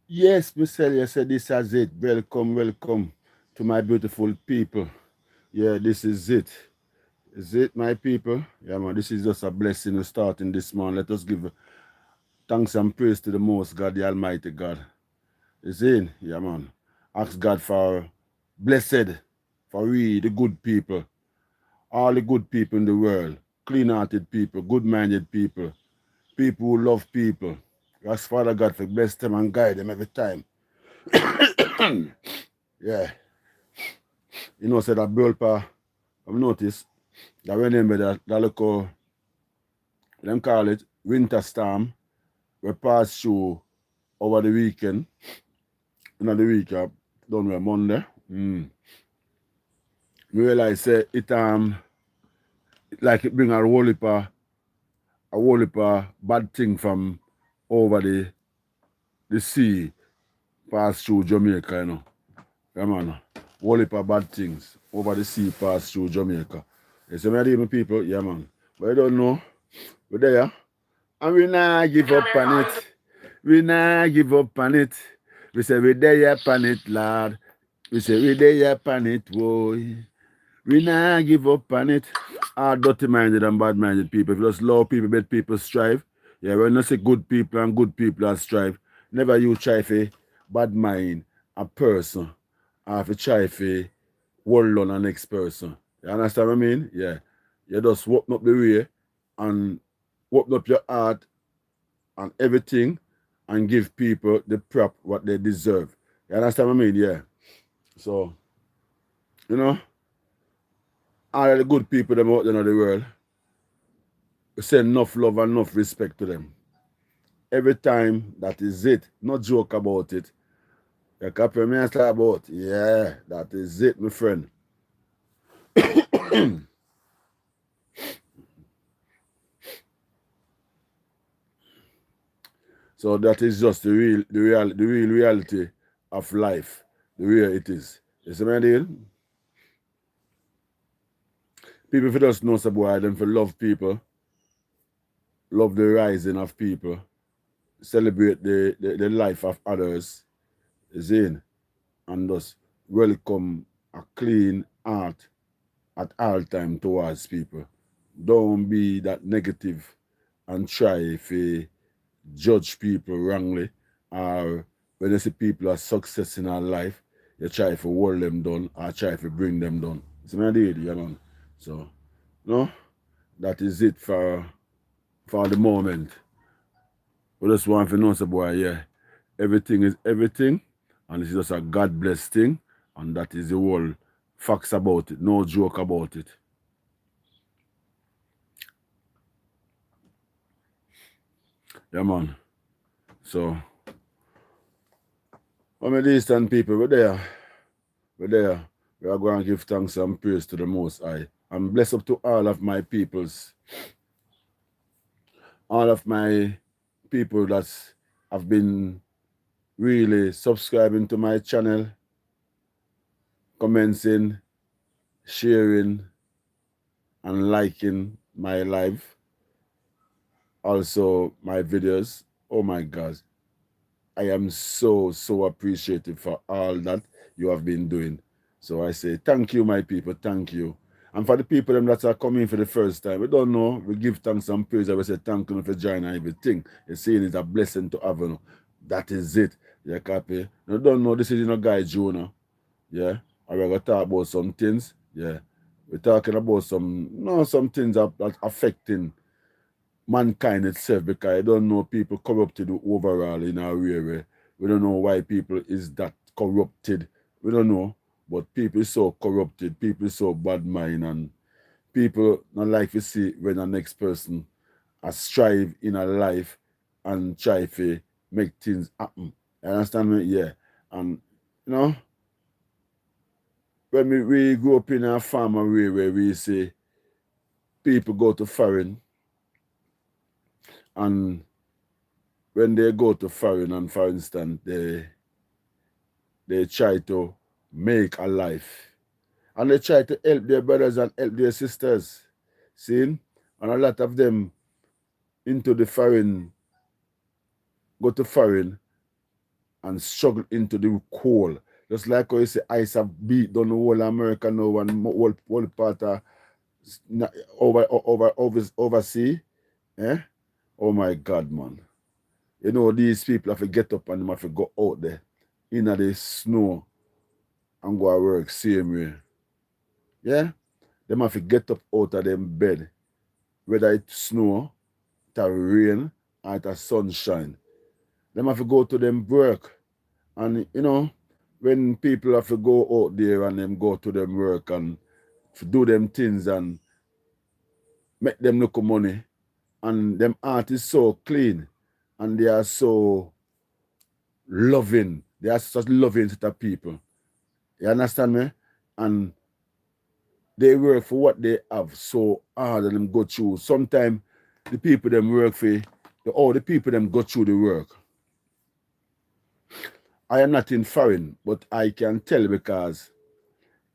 Yes, Michelle, you said this is it. Welcome, welcome to my beautiful people. Yeah, this is it. Is it, my people? Yeah, man, this is just a blessing to starting this morning. Let us give thanks and praise to the Most God, the Almighty God. Is in? Yeah, man. Ask God for blessed, for we, the good people, all the good people in the world, clean-hearted people, good-minded people, people who love people. Ask Father God for bless them and guide them every time. Yeah. You know, said that Bulpa, I've noticed that remember that little, them call it winter storm, we pass through over the weekend, the week, done with Monday. We realize it like it bring a whole heap of bad thing from over the sea pass through Jamaica, you know. Yeah, man. Whole heap of bad things over the sea pass through Jamaica. You see me, people? Yeah, man. But I don't know. We're there. And we nah give up on it. We nah give up on it. We say we there upon it, Lord. We say we there upon it, boy. We nah give up on it. Our dirty minded and bad minded people. If you just love people, make people strive. Yeah, when you say good people and good people that strive, never you try for bad mind a person. Or if you try for hold on the next person. You understand what I mean? Yeah. You just open up the way and open up your heart and everything and give people the prop what they deserve. You understand what I mean? Yeah. So, you know, all the good people them out there in the world, we send enough love and enough respect to them. Every time, that is it. Not joke about it. You copy me and talk about, yeah, that is it, my friend. So that is just the real reality of life, the way it is. You see my deal? People if you just know some boy, them for love people, love the rising of people, celebrate the life of others, is in, and just welcome a clean heart at all time towards people. Don't be that negative and try to judge people wrongly, or when you see people are success in our life, you try to hold them down or try to bring them down. See what I did, you know? So, no, that is it for the moment. We just want to know, so boy, yeah, everything is everything, and it's just a God blessed thing, and that is the whole facts about it, no joke about it. Yeah, man. So, for me, distant people, we're there. We are going to give thanks and praise to the Most High. And bless up to all of my peoples, all of my people that have been really subscribing to my channel, commenting, sharing, and liking my live, also my videos. Oh my God. I am so appreciative for all that you have been doing. So I say thank you, my people. Thank you. And for the people them that are coming for the first time, we don't know. We give thanks and praise. I will say thank you for joining everything. You see, it's a blessing to have. You know. That is it. You copy. You don't know this is guy Jonah. Yeah. And we're gonna talk about some things. Yeah. We're talking about some things that affecting mankind itself, because I don't know people corrupted overall in our way. We don't know why people is that corrupted. We don't know. But people is so corrupted, people is so bad mind, and people not like to see when the next person has strive in a life and try to make things happen. You understand me? Yeah. And you know, when we grew up in a farmer way where we say people go to foreign, and when they go to foreign, and for instance they try to make a life, and they try to help their brothers and help their sisters. See? And a lot of them into the foreign, go to foreign and struggle into the coal. Just like how you say ice have beat down the whole of America now and whole part of oversea. Eh? Oh my God, man. You know, these people have to get up and they have to go out there in the snow and go to work same way. Yeah? They have to get up out of them bed, whether it's snow, it's rain, or it's sunshine. They have to go to them work. And, you know, when people have to go out there and them go to them work and do them things and make them look money, and them art is so clean and they are so loving. They are such loving set of people. You understand me? And they work for what they have so hard and them go through. Sometimes the people them work for, the people them go through the work. I am not in foreign, but I can tell because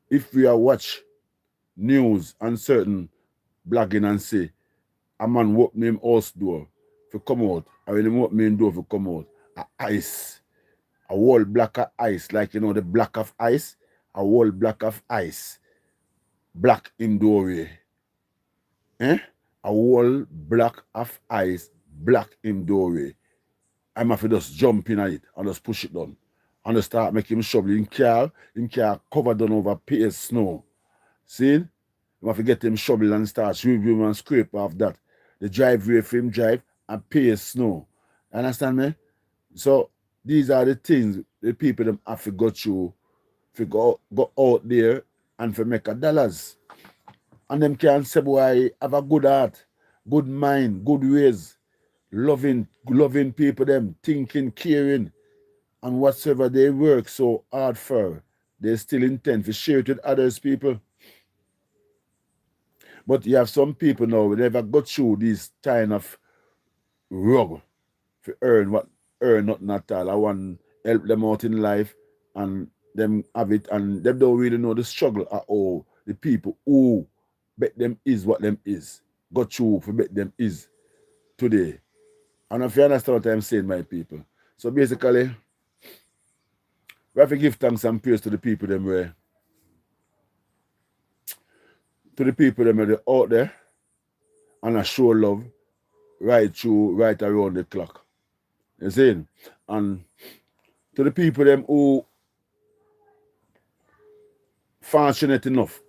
if we are watch news and certain blogging and say, a man walk me him house door to come out, or when him walk me him door to come out, ice, a whole block of ice, like you know the block of ice, a whole block of ice, black in doorway. A whole block of ice, black in doorway. I'm have to just jump in at it and just push it down. And just start making him shovel. In car covered down over pale snow. See? You have to get him shovel and start sweeping and scrape off that. The driveway for him drive and pale snow. Understand me? So these are the things the people them have to go through, to go out there and to make $. And them can say, boy, have a good heart, good mind, good ways, loving people, them thinking, caring, and whatsoever they work so hard for, they still intend to share it with others people. But you have some people now who never got through this kind of rug to earn nothing at all. I want to help them out in life and them have it, and them don't really know the struggle at all. The people who bet them is what them is, got through for bet them is today. And if you understand what I'm saying, my people. So basically, we have to give thanks and praise to the people them where they're out there and I show love right around the clock. You see? And to the people them who fortunate enough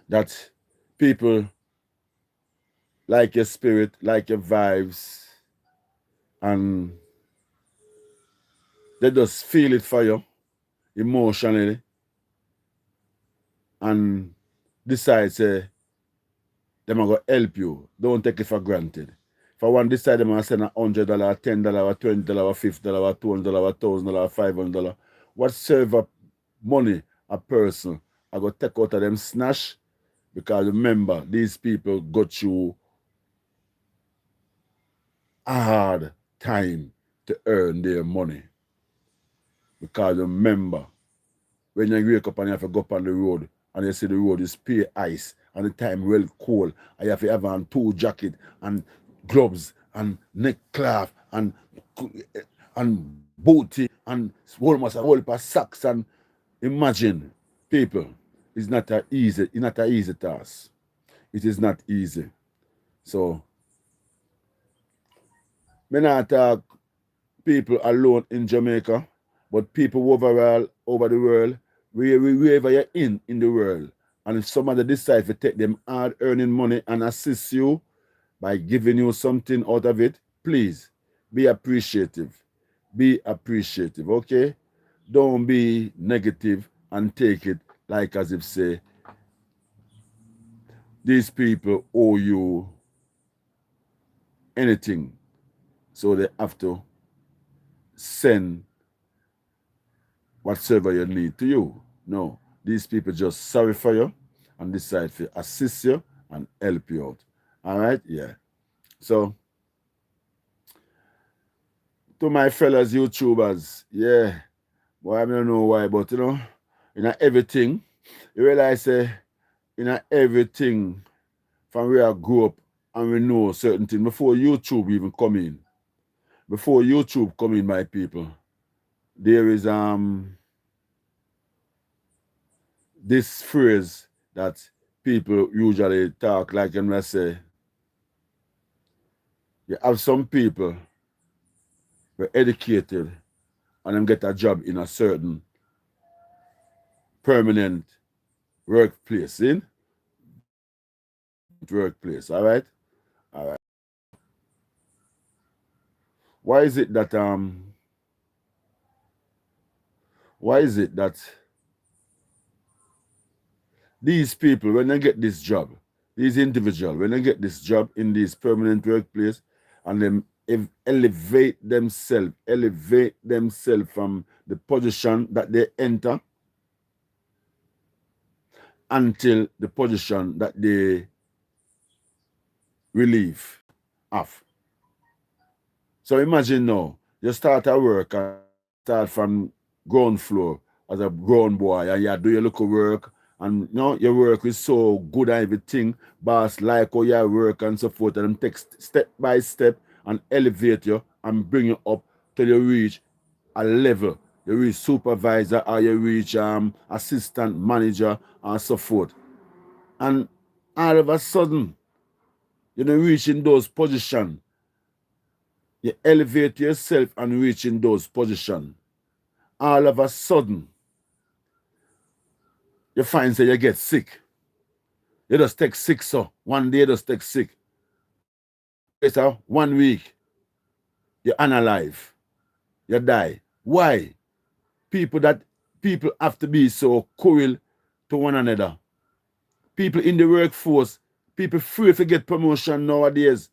that people like your spirit, like your vibes, and they just feel it for you emotionally and decide say them are going to help you. Don't take it for granted. If I want to decide them and send $100, $10, $20, $50, $200, $1,000, $500, whatsoever money a person I go take out of them snatch, because remember, these people got through a hard time to earn their money. Because remember, when you wake up and you have to go up on the road and you see the road is pure ice and the time well cold, and you have to have on 2 jackets and gloves and neck cloth and booty and almost a whole heap of socks, and imagine, people, it's not an easy task. It is not easy. So me not talk people alone in Jamaica, but people overall over the world, wherever you're in the world. And if somebody decides to take them hard earning money and assist you by giving you something out of it, please be appreciative. Be appreciative, okay? Don't be negative and take it like as if say these people owe you anything, so they have to send whatsoever you need to you. No, these people just sorry for you and decide to assist you and help you out. All right? Yeah. So, to my fellas YouTubers, yeah, well, I don't know why, but you know, in everything, you realize in everything from where I grew up and we know certain things before YouTube even come in. Before YouTube come in, my people, there is this phrase that people usually talk like when I say, you have some people who are educated and them get a job in a certain permanent workplace, in workplace, all right? All right. Why is it that why is it that these people, when they get this job, these individuals, when they get this job in this permanent workplace, and them elevate themselves from the position that they enter until the position that they relieve of. So imagine now, you start at work and start from ground floor as a grown boy, and you do your local work, and you know, your work is so good and everything, boss like how you work and so forth, and them take step by step and elevate you and bring you up till you reach a level. You reach supervisor or you reach assistant manager and so forth. And all of a sudden, you know, reaching those positions, you elevate yourself and reaching those positions. All of a sudden, you find that you get sick. You just take sick, so one day you just take sick. Later, 1 week, you're unalive. You die. Why? People have to be so cruel to one another. People in the workforce, people free to get promotion nowadays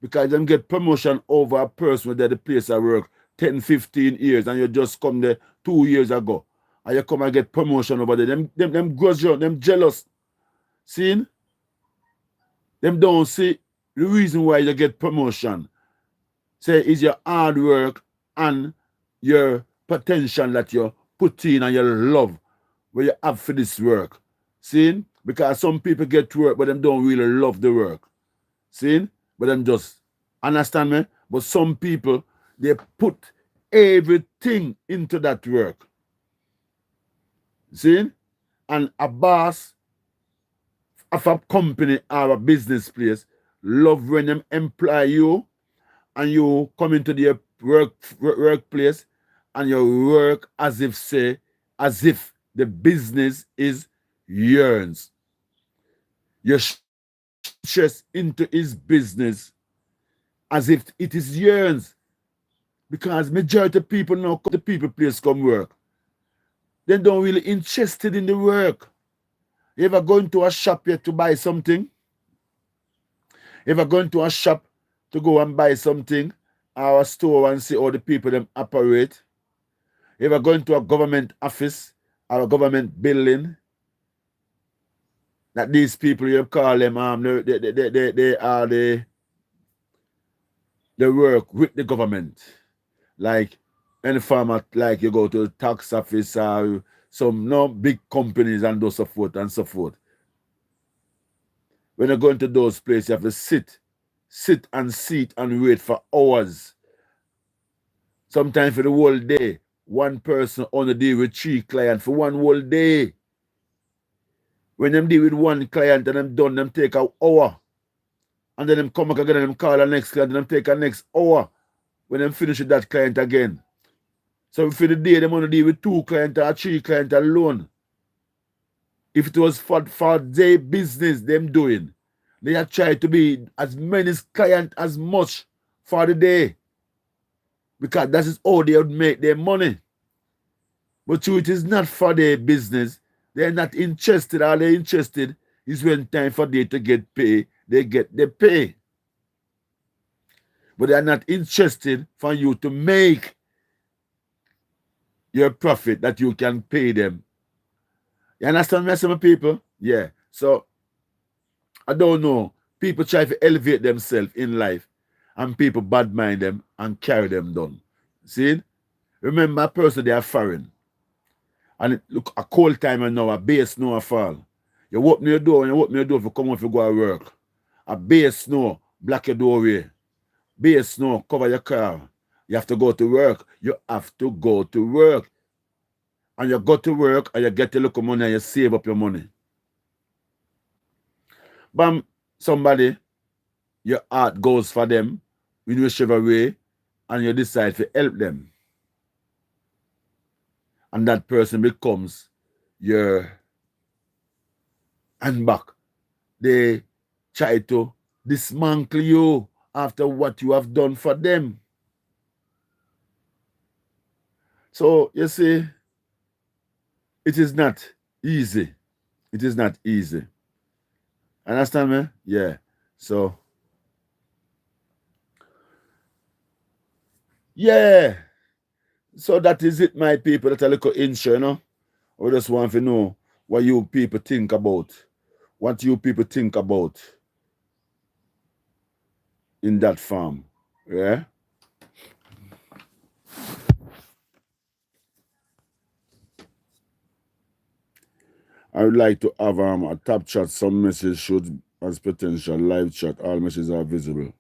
because them get promotion over a person who did the place I work 10, 15 years and you just come there 2 years ago. And you come and get promotion over there. Them grudge you, them jealous. See? Them don't see the reason why you get promotion. Say it's your hard work and your potential that you put in and your love where you have for this work. See? Because some people get work but them don't really love the work. See? But them just understand me? But some people, they put everything into that work. See? And a boss of a company or a business place love when them employ you and you come into the workplace and you work as if the business is yours. You stress into his business as if it is yours. Because majority of people now come to people place come work. They don't really interested in the work. You ever go into a shop here to buy something? You ever go into a shop to go and buy something or a store and see how the people them operate? You ever go into a government office or a government building? That these people you call them they are they work with the government. Like any format, like you go to the tax office or some no big companies and those so forth and so forth. When you go into those places, you have to sit and wait for hours. Sometimes for the whole day, one person on the deal with 3 clients for one whole day. When them deal with one client and them done, them take an hour. And then them come back again and them call the next client and them take a next hour when them finish with that client again. So for the day, them only deal with 2 clients or 3 clients alone. If it was for their business them doing, they are trying to be as many clients as much for the day. Because that is how they would make their money. But true, it is not for their business. They're not interested. All they're interested is when time for them to get paid, they get the pay. But they are not interested for you to make your profit that you can pay them. You understand me, some people? Yeah. So, I don't know. People try to elevate themselves in life and people bad mind them and carry them down. See? Remember, a person, they are foreign. And look, a cold time and now, a base snow fall. You open your door, when you open your door, if you come out, if you go to work. A base snow, block your doorway. Base snow, cover your car. You have to go to work. You have to go to work. And you go to work and you get a little money and you save up your money. Bam, somebody, your heart goes for them in whichever way, and you decide to help them. And that person becomes your handbag. They try to dismantle you after what you have done for them. So, you see, it is not easy. It is not easy. Understand me? Yeah. So, yeah. So that is it, my people. That's a little intro, you know. We just want to know what you people think about. What you people think about in that farm. Yeah. I would like to have a top chat. Some message should as potential live chat. All messages are visible.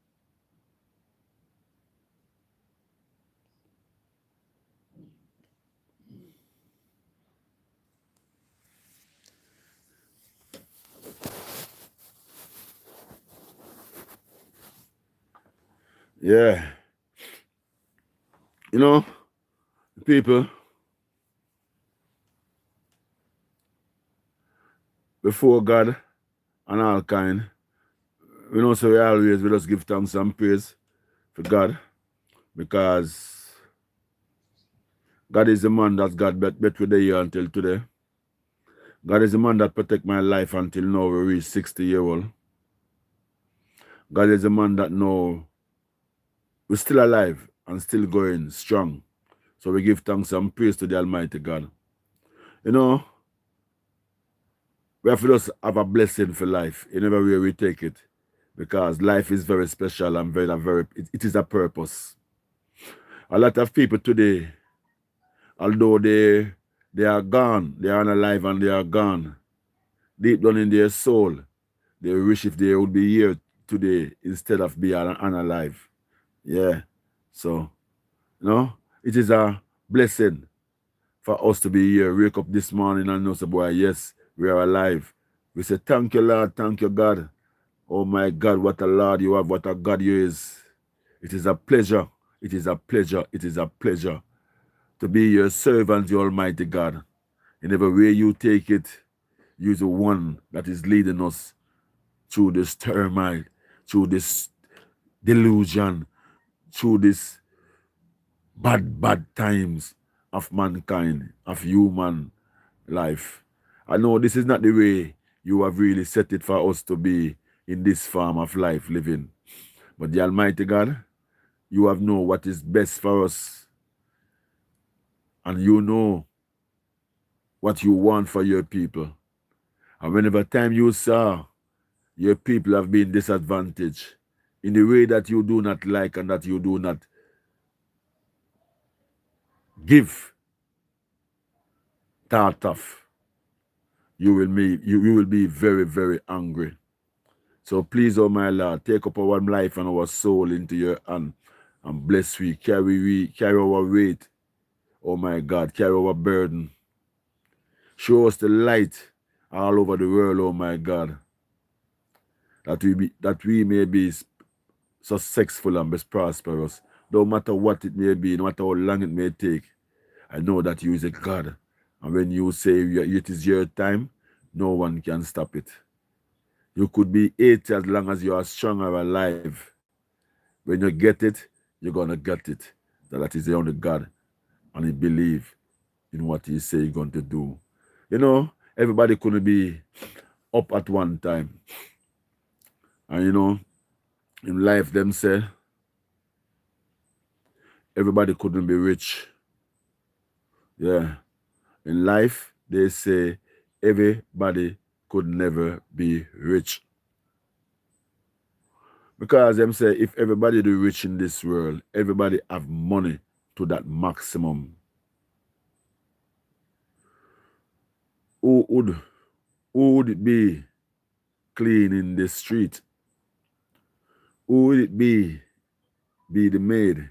Yeah. You know, people, before God and all kind, we know so we just give thanks and praise for God, because God is the man that God bet with the year until today. God is the man that protect my life until now we reach 60-year-old. God is the man that know we're still alive and still going strong. So we give thanks and praise to the Almighty God. You know, we have to just have a blessing for life in every way we take it, because life is very special and it is a purpose. A lot of people today, although they are gone, they are alive and they are gone, deep down in their soul, they wish if they would be here today instead of being unalive. Yeah. So, you know, it is a blessing for us to be here. Wake up this morning and know, so boy, yes, we are alive. We say, thank you, Lord, thank you, God. Oh my God, what a Lord you have, what a God you is. It is a pleasure. It is a pleasure. It is a pleasure to be your servant, the Almighty God. In every way you take it, you're the one that is leading us through this turmoil, through this delusion, through this bad times of mankind, of human life. I know this is not the way you have really set it for us to be in this form of life living. But the Almighty God, you have know what is best for us. And you know what you want for your people. And whenever time you saw your people have been disadvantaged in the way that you do not like and that you do not give thought of, you will be very, very angry. So please, oh my Lord, take up our life and our soul into your hand and bless we, carry our weight, oh my God, carry our burden. Show us the light all over the world, oh my God, that we may be successful and be prosperous, no matter what it may be, no matter how long it may take. I know that you is a God, and when you say it is your time, no one can stop it. You could be 80 as long as you are strong or alive. When you get it, you're gonna get it. That is the only God, and he believe in what he say he's going to do. You know, everybody couldn't be up at one time. And you know, in life them say everybody couldn't be rich. Yeah. In life, they say everybody could never be rich. Because them say if everybody do rich in this world, everybody have money to that maximum. Who would it be cleaning the street? Who would it be the maid?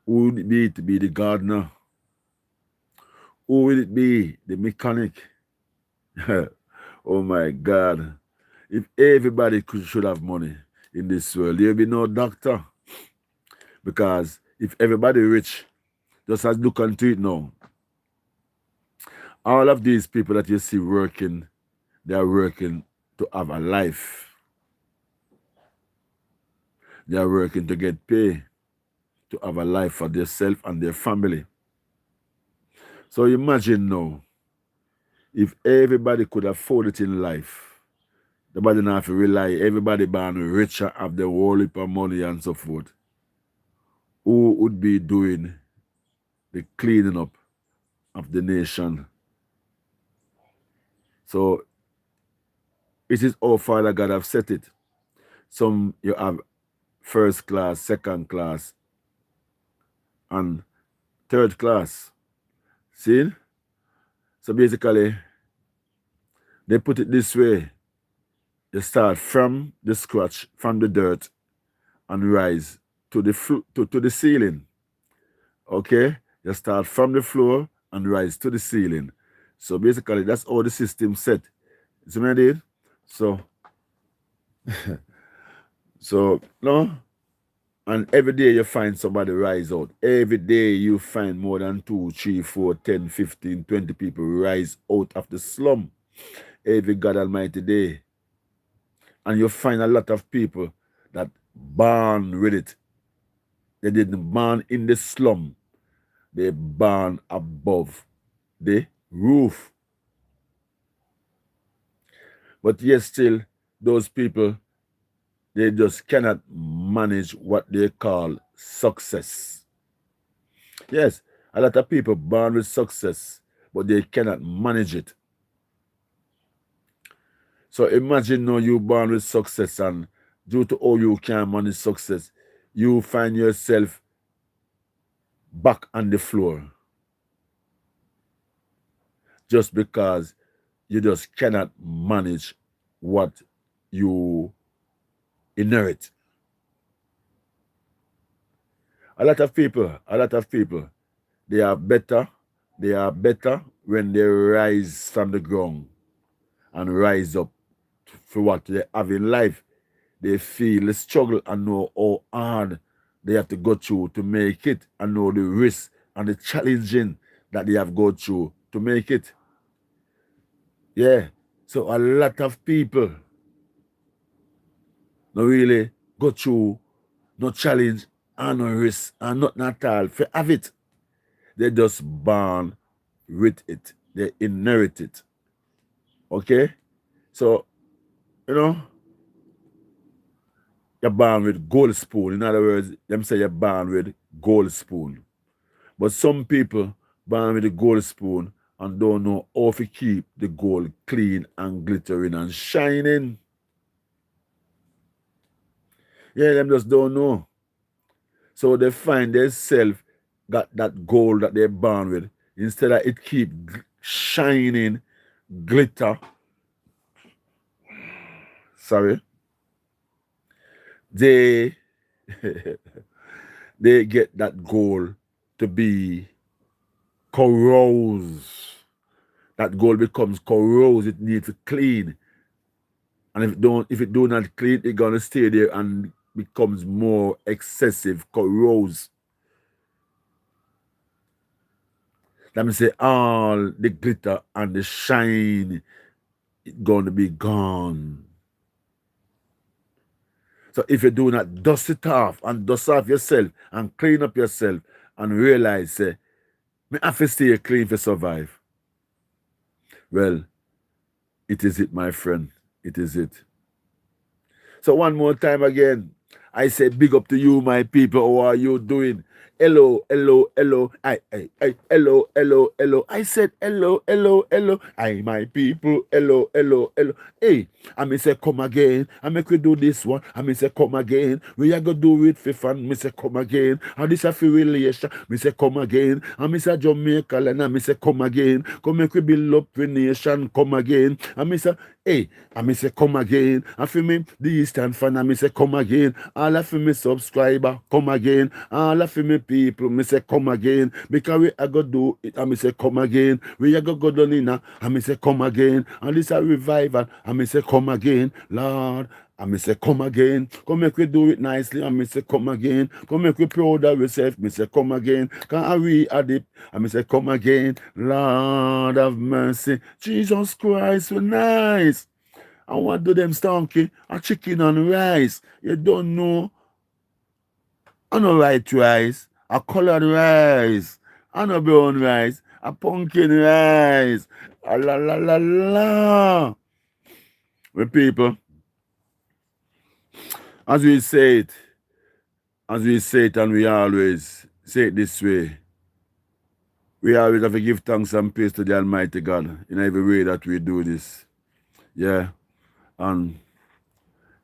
Who would it be to be the gardener? Who will it be? The mechanic? Oh my God. If everybody should have money in this world, there will be no doctor. Because if everybody rich, just as look into it now, all of these people that you see working, they are working to have a life. They are working to get paid, to have a life for themselves and their family. So imagine now, if everybody could afford it in life, nobody not have to rely, everybody born richer, have the whole heap of money and so forth. Who would be doing the cleaning up of the nation? So it is how Father God have set it. Some you have first class, second class, and third class. See? So basically, they put it this way. You start from the scratch, from the dirt, and rise to the ceiling. Okay? You start from the floor and rise to the ceiling. So basically, that's how the system set. See what I did? So, no? And every day you find somebody rise out. Every day you find more than 2, 3, 4, 10, 15, 20 people rise out of the slum. Every God Almighty day. And you find a lot of people that born with it. They didn't born in the slum. They born above the roof. But yet still, those people, they just cannot manage what they call success. Yes, a lot of people born with success, but they cannot manage it. So imagine now you born with success, and due to how you can manage success, you find yourself back on the floor. Just because you just cannot manage what you inherit. A lot of people, they are better when they rise from the ground and rise up for what they have in life. They feel the struggle and know how hard they have to go through to make it, and know the risk and the challenging that they have go through to make it. Yeah. So a lot of people don't really go through no challenge and no risk and nothing at all for have it. They just born with it. They inherit it. Okay? So, you're born with gold spoon. In other words, them say you're born with gold spoon. But some people born with a gold spoon and don't know how to keep the gold clean and glittering and shining. Yeah, them just don't know. So they find themselves got that gold that they're born with. Instead of it keep shining, glitter. Sorry. They they get that gold to be corrosive. That gold becomes corrosive. It needs to clean. And if it do not clean, it's gonna stay there and becomes more excessive, corrosive. Let me say all the glitter and the shine is gonna be gone. So if you do not dust it off and dust off yourself and clean up yourself and realize, me have to stay clean to survive. Well, it is it, my friend. It is it. So one more time again, I say big up to you, my people. How are you doing? Hello, hello, hello. Hello, hello, hello. I said hello, hello, hello. My people. Hello, hello, hello. Hey, I may say come again. I make we do this one. I may say come again. We are gonna do it for fun. Me say come again. And this a for relation. Me say come again. And me say Jamaica and I me say come again. Come make we build up the nation. Come again. And me say Hey, I me say come again. And for me, the Eastern fan, I me say come again. All of me subscriber, come again. All of me people, me say come again. Because we are going to do it, I me say come again. We are going to go down in, I me say come again. And this a revival, I me say come again. Lord, I me say come again. Come make we do it nicely. I me say come again. Come make we proud of ourselves. Me say come again. Can we add it? I me say come again. Lord have mercy. Jesus Christ, we nice. I want to do them stonky. A chicken and rice. You don't know. I know white rice. A colored rice. I know brown rice. A pumpkin rice. A la la la la. We people, as we say it, and we always say it this way, we always have to give thanks and praise to the Almighty God in every way that we do this. Yeah. And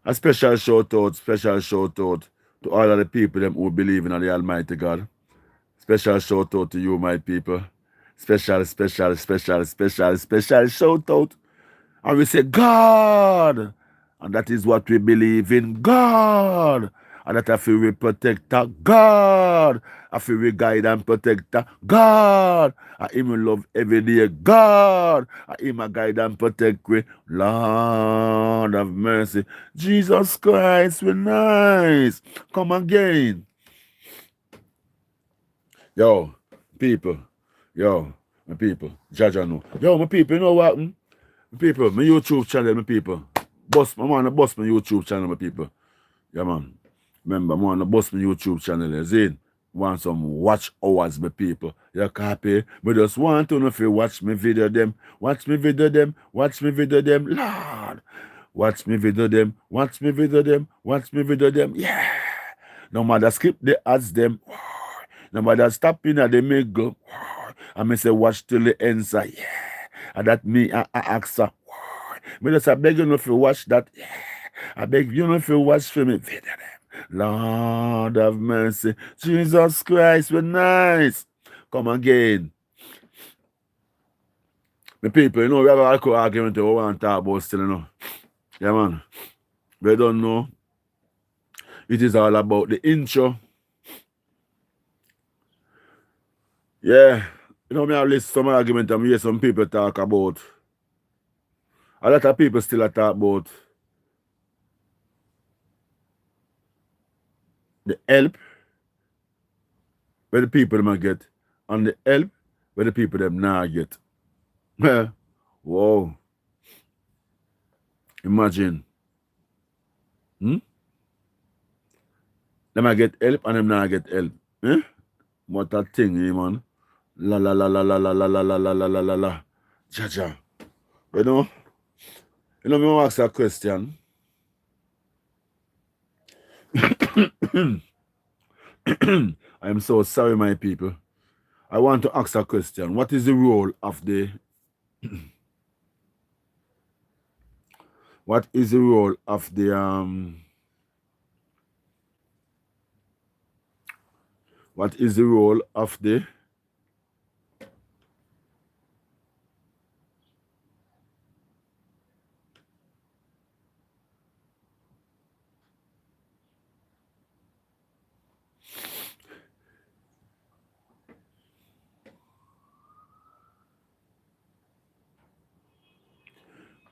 a special shout out to all of the people them who believe in the Almighty God. Special shout out to you, my people. Special shout out. And we say, God. And that is what we believe in, God. And that I feel we protect God. I feel we guide and protect God. I even love every day, God. I even guide and protect we. Lord of mercy. Jesus Christ, we're nice. Come again. Yo, people. Yo, my people. Jaja know. Yo, my people, you know what? My people, my YouTube channel, my people. I want to bust my YouTube channel, my people. Yeah, man. Remember, I want to bust my YouTube channel. You see? Want some watch hours, my people. You copy? But just want to know if you watch me video them. Watch me video them. Watch me video them. Lord. Watch me video them. Watch me video them. Watch me video them. Yeah. No matter skip the ads them. No matter stop in at the make go. I may say watch till the end. Yeah. And that me I ask her. Me just I beg you if you watch that. Yeah. I beg you if you watch for me. Video them. Lord have mercy. Jesus Christ, we're nice. Come again. The people, you know, we have a cool argument we want to talk about still, you know. Yeah, man. We don't know. It is all about the intro. Yeah. You know, me have list some argument and hear some people talk about. A lot of people still talk about the help where the people them get and the help where the people them not get. Wow. Imagine. Them I get help and them not get help. Eh? What a thing, man. La la la la la la la la la la la la la la. Jaja. You know, me want to ask a question. I am so sorry, my people. I want to ask a question. What is the role of the what is the role of the what is the role of the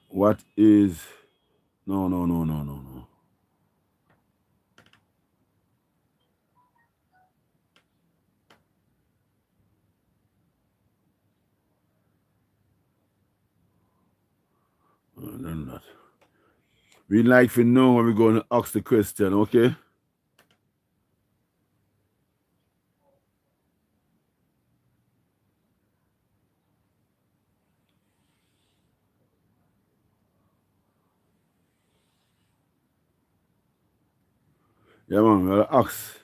what is no. That. We like to know when we're going to ask the question, okay? Yeah, man, we'll ask.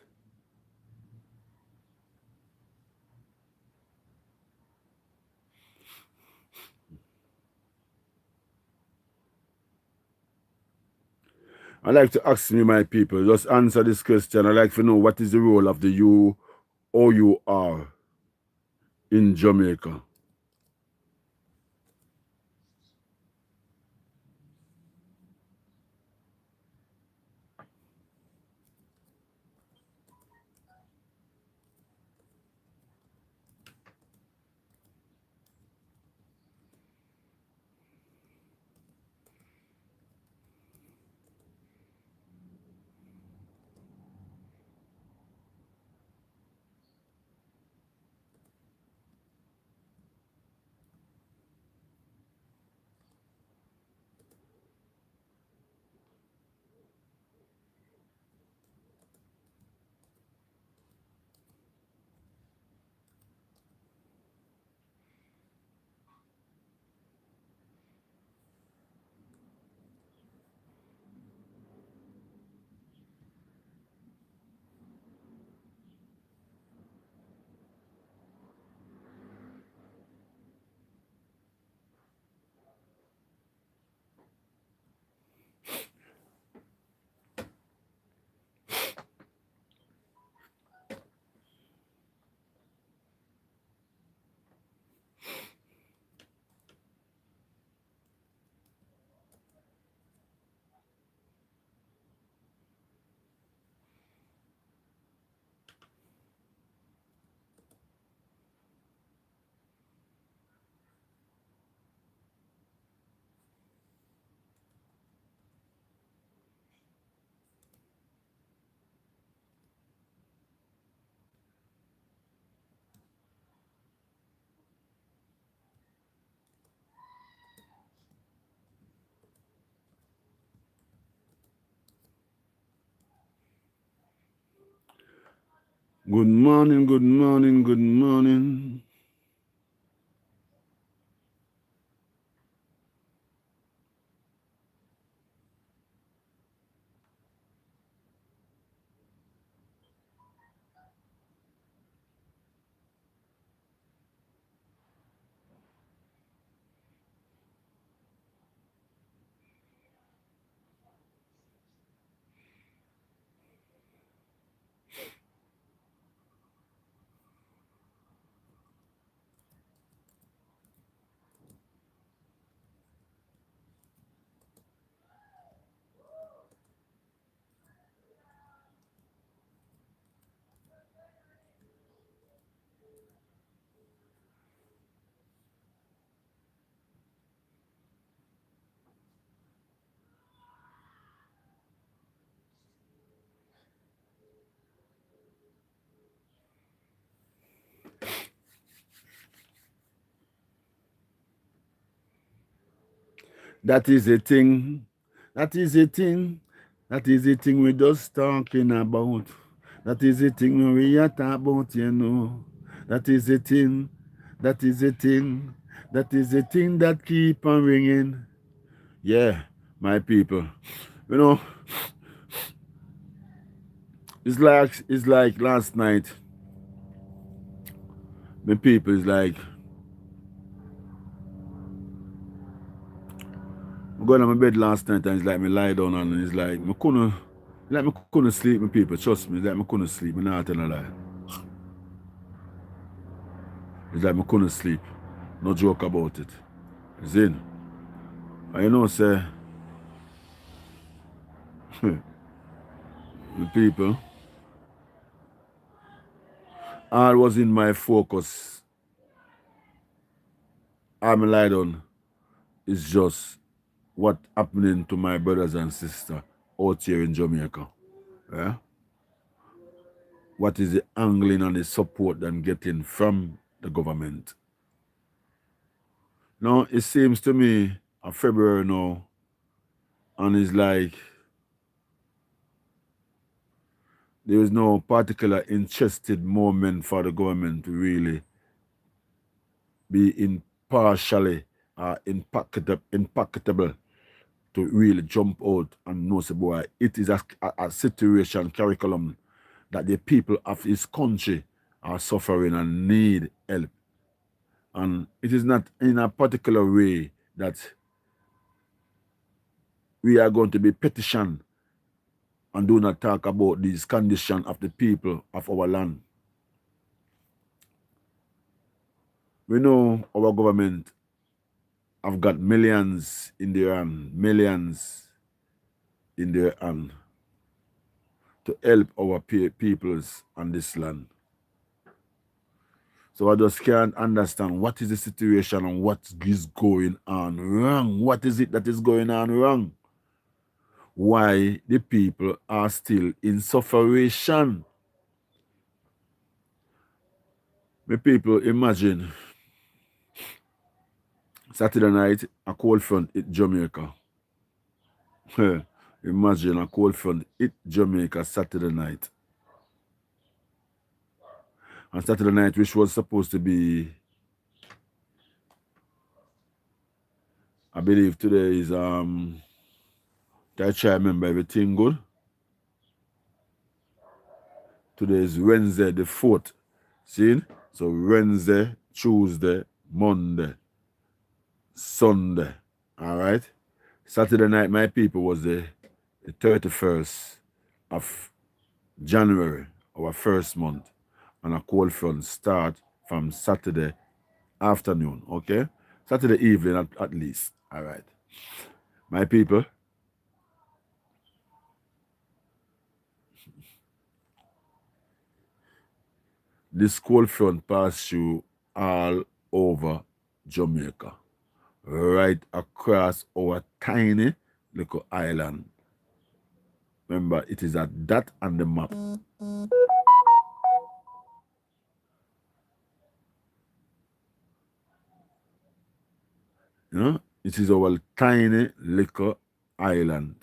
I like to ask me, my people, just answer this question. I like to know what is the role of the OUR in Jamaica. Good morning, good morning, good morning. That is a thing. That is a thing. That is the thing we're just talking about. That is the thing when we are talking about, you know. That is the thing. That is the thing. That is the thing that keep on ringing. Yeah, my people. You know, it's like last night. My people is like I go to my bed last night and it's like me lie down and it's like me couldn't sleep, my people. Trust me, it's like me couldn't sleep. Me not telling a lie. It's like me couldn't sleep. No joke about it. Zin. And you know, say, the people, all was in my focus. I'm lie down is just what happening to my brothers and sisters out here in Jamaica. Yeah? What is the angling and the support I'm getting from the government? Now, it seems to me, February now, and it's like there is no particular interested moment for the government to really be impartially impactable to really jump out and know, say, boy, it is a situation, curriculum that the people of this country are suffering and need help. And it is not in a particular way that we are going to be petition and do not talk about these conditions of the people of our land. We know our government have got millions in their hand, millions in their hand to help our peoples on this land. So I just can't understand what is the situation and what is going on wrong. What is it that is going on wrong? Why the people are still in suffering? My people, imagine Saturday night, a cold front hit Jamaica. Imagine a cold front hit Jamaica Saturday night. And Saturday night, which was supposed to be, I believe today is, I try to remember everything good. Today is Wednesday the 4th. See? So Wednesday, Tuesday, Monday, Sunday. All right? Saturday night, my people, was the 31st of January, our first month. And a cold front start from Saturday afternoon, okay? Saturday evening at least. All right. My people, this cold front passed through all over Jamaica, right across our tiny little island. Remember, it is a dot on the map. You know, it is our tiny little island.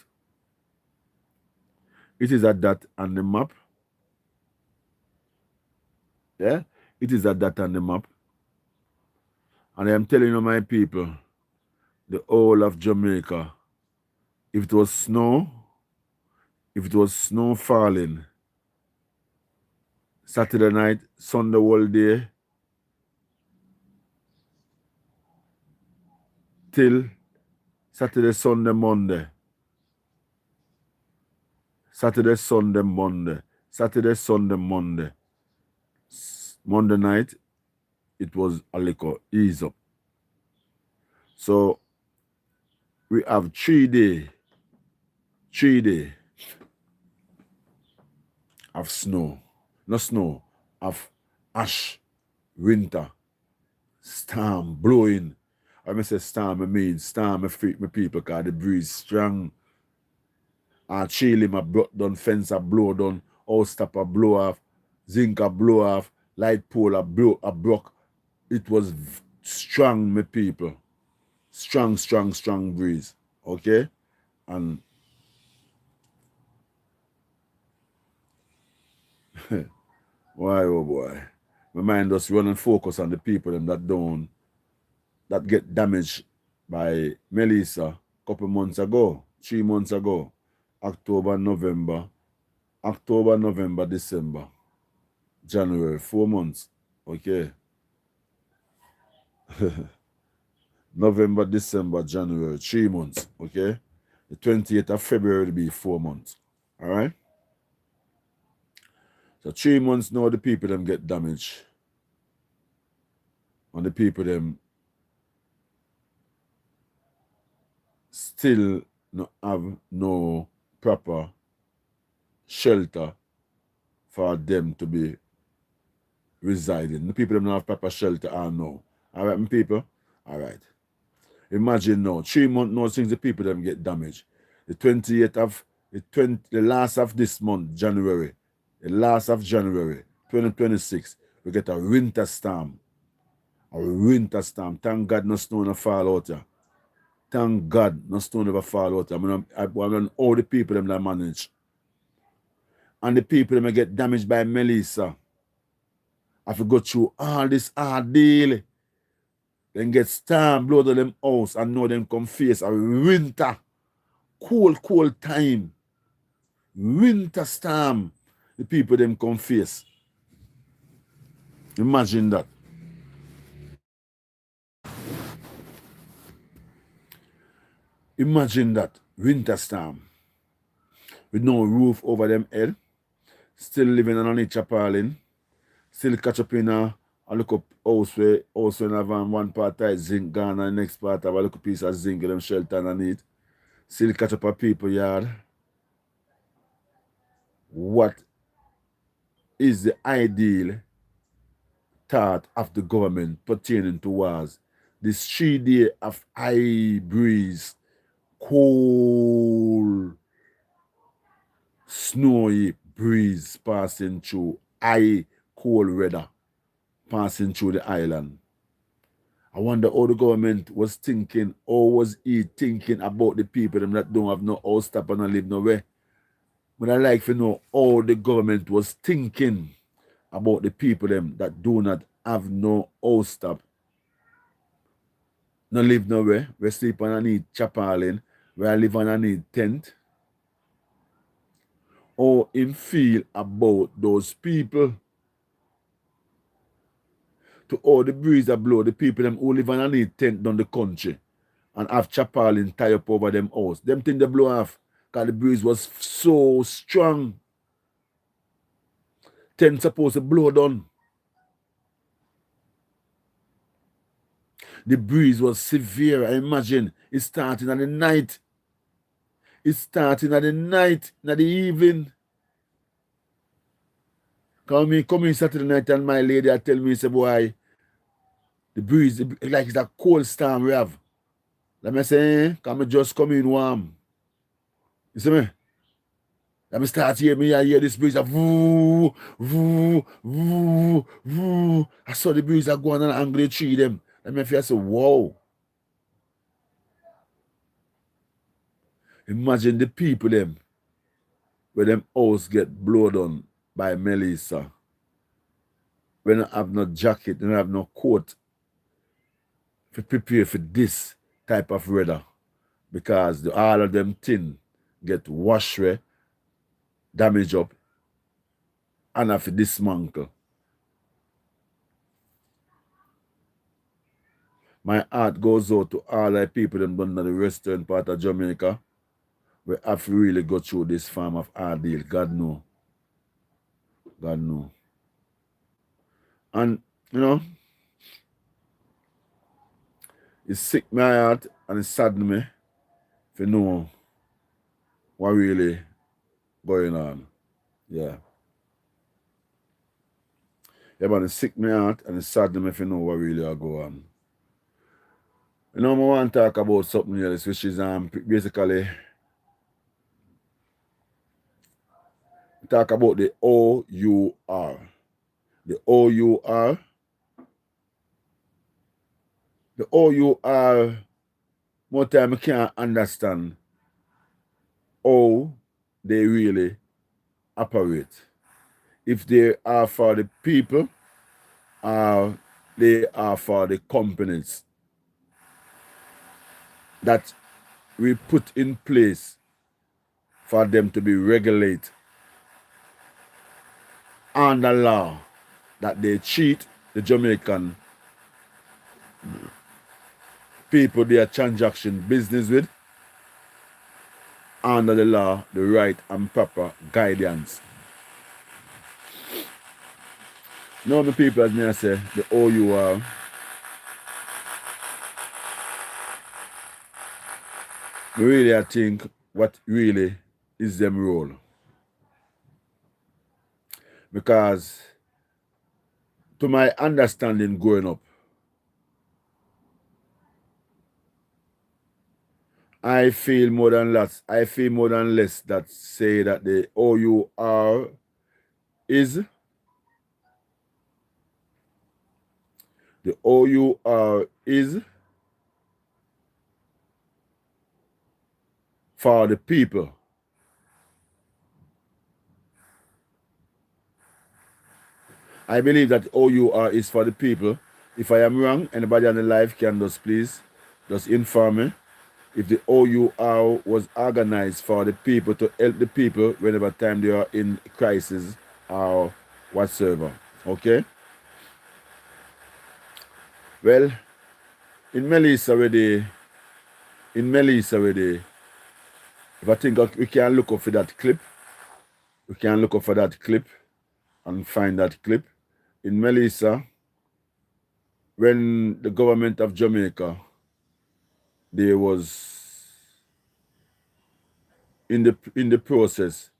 It is a dot on the map. Yeah? It is at that on the map. And I am telling you, my people, the whole of Jamaica, if it was snow falling, Saturday night, Sunday whole day, till Saturday, Sunday, Monday. Saturday, Sunday, Monday. Saturday, Sunday, Monday. Monday night, it was a little ease up. So we have 3 days of snow. Not snow, of ash, winter, storm, blowing. I say storm, I mean storm, I freak my people because the breeze strong. And chilling, my broke down, fence a blow down, house stop a blow off, zinc a blow off, light pole a broke. It was strong, my people. Strong, strong, strong breeze. Okay? And why, oh boy. My mind just run and focus on the people them that get damaged by Melissa a couple months ago, 3 months ago. October, November, December, January, 4 months. Okay. November, December, January, 3 months. Okay. The 28th of February will be 4 months. All right. So 3 months now the people them get damaged. And the people them still not have no proper shelter for them to be residing. The people them not have proper shelter and no. All right, my people? All right. Imagine now, 3 months now since the people them get damaged. The 28th of, the last of this month, January, the last of January, 2026, we get a winter storm. A winter storm. Thank God no snow no fall out here. Thank God no snow never fall out here. I mean, all the people them that manage. And the people them get damaged by Melissa. I have to go through all this ordeal. Then get storm, blow to them house, and now them come face a winter. Cold time. Winter storm. The people them come face. Imagine that. Imagine that. Winter storm. With no roof over them head. Still living on a chaparlin. Still catch up in a look up house where have one part of zinc gone and the next part have a little piece of zinc and them shelter underneath. Still catch up a people yard. What is the ideal thought of the government pertaining towards this 3 days of high breeze, cold, snowy breeze passing through, high cold weather passing through the island? I wonder how the government was thinking, or was he thinking about the people them that don't have no house stop and live nowhere? But I like to know how the government was thinking about the people them that do not have no house stop, no live nowhere, we sleep on a need chaparlin, where I live on a need tent. How him feel about those people? To all the breeze that blow, the people them who live on a need tent down the country and have chaparlin tie up over them house. Them thing they blow off because the breeze was so strong. Tent supposed to blow down. The breeze was severe. I imagine it's starting at the night. It's starting at the night, not the evening. Come in Saturday night and my lady I tell me, say, boy, the breeze, like it's a cold storm we have. Let me say, come just come in warm. You see me? Let me start here, I hear this breeze, woo, woo, woo, woo. I saw the breeze going on angry tree them. Let me feel, I say, whoa. Imagine the people them, where them house get blown on by Melissa. we don't have no jacket, we don't have no coat to prepare for this type of weather. Because all of them tin get washed away, damage up, and have to dismantle. My heart goes out to all the people them done in the western part of Jamaica. We have to really go through this form of ordeal. God know. God know. And, you know, it sick my heart and it saddened me to know what really going on. Yeah. Yeah, but it sick my heart and it saddened me to know what really are going on. You know, I want to talk about something else, which is basically talk about the OUR. The OUR. The OUR, more time I can't understand how they really operate. If they are for the people or they are for the companies that we put in place for them to be regulated under law, that they cheat the Jamaican people they are transaction business with under the law, the right and proper guidance. Now the people, as me I say, the OUR, really I think what really is them role. Because to my understanding growing up, I feel more than less that say that the OUR is for the people. I believe that OUR is for the people. If I am wrong, anybody on the live can please inform me. If the OUR was organized for the people to help the people whenever time they are in crisis or whatsoever. Okay? Well, in Melissa already, if I think we can look up for that clip, and find that clip. In Melissa, when the government of Jamaica, they was in the process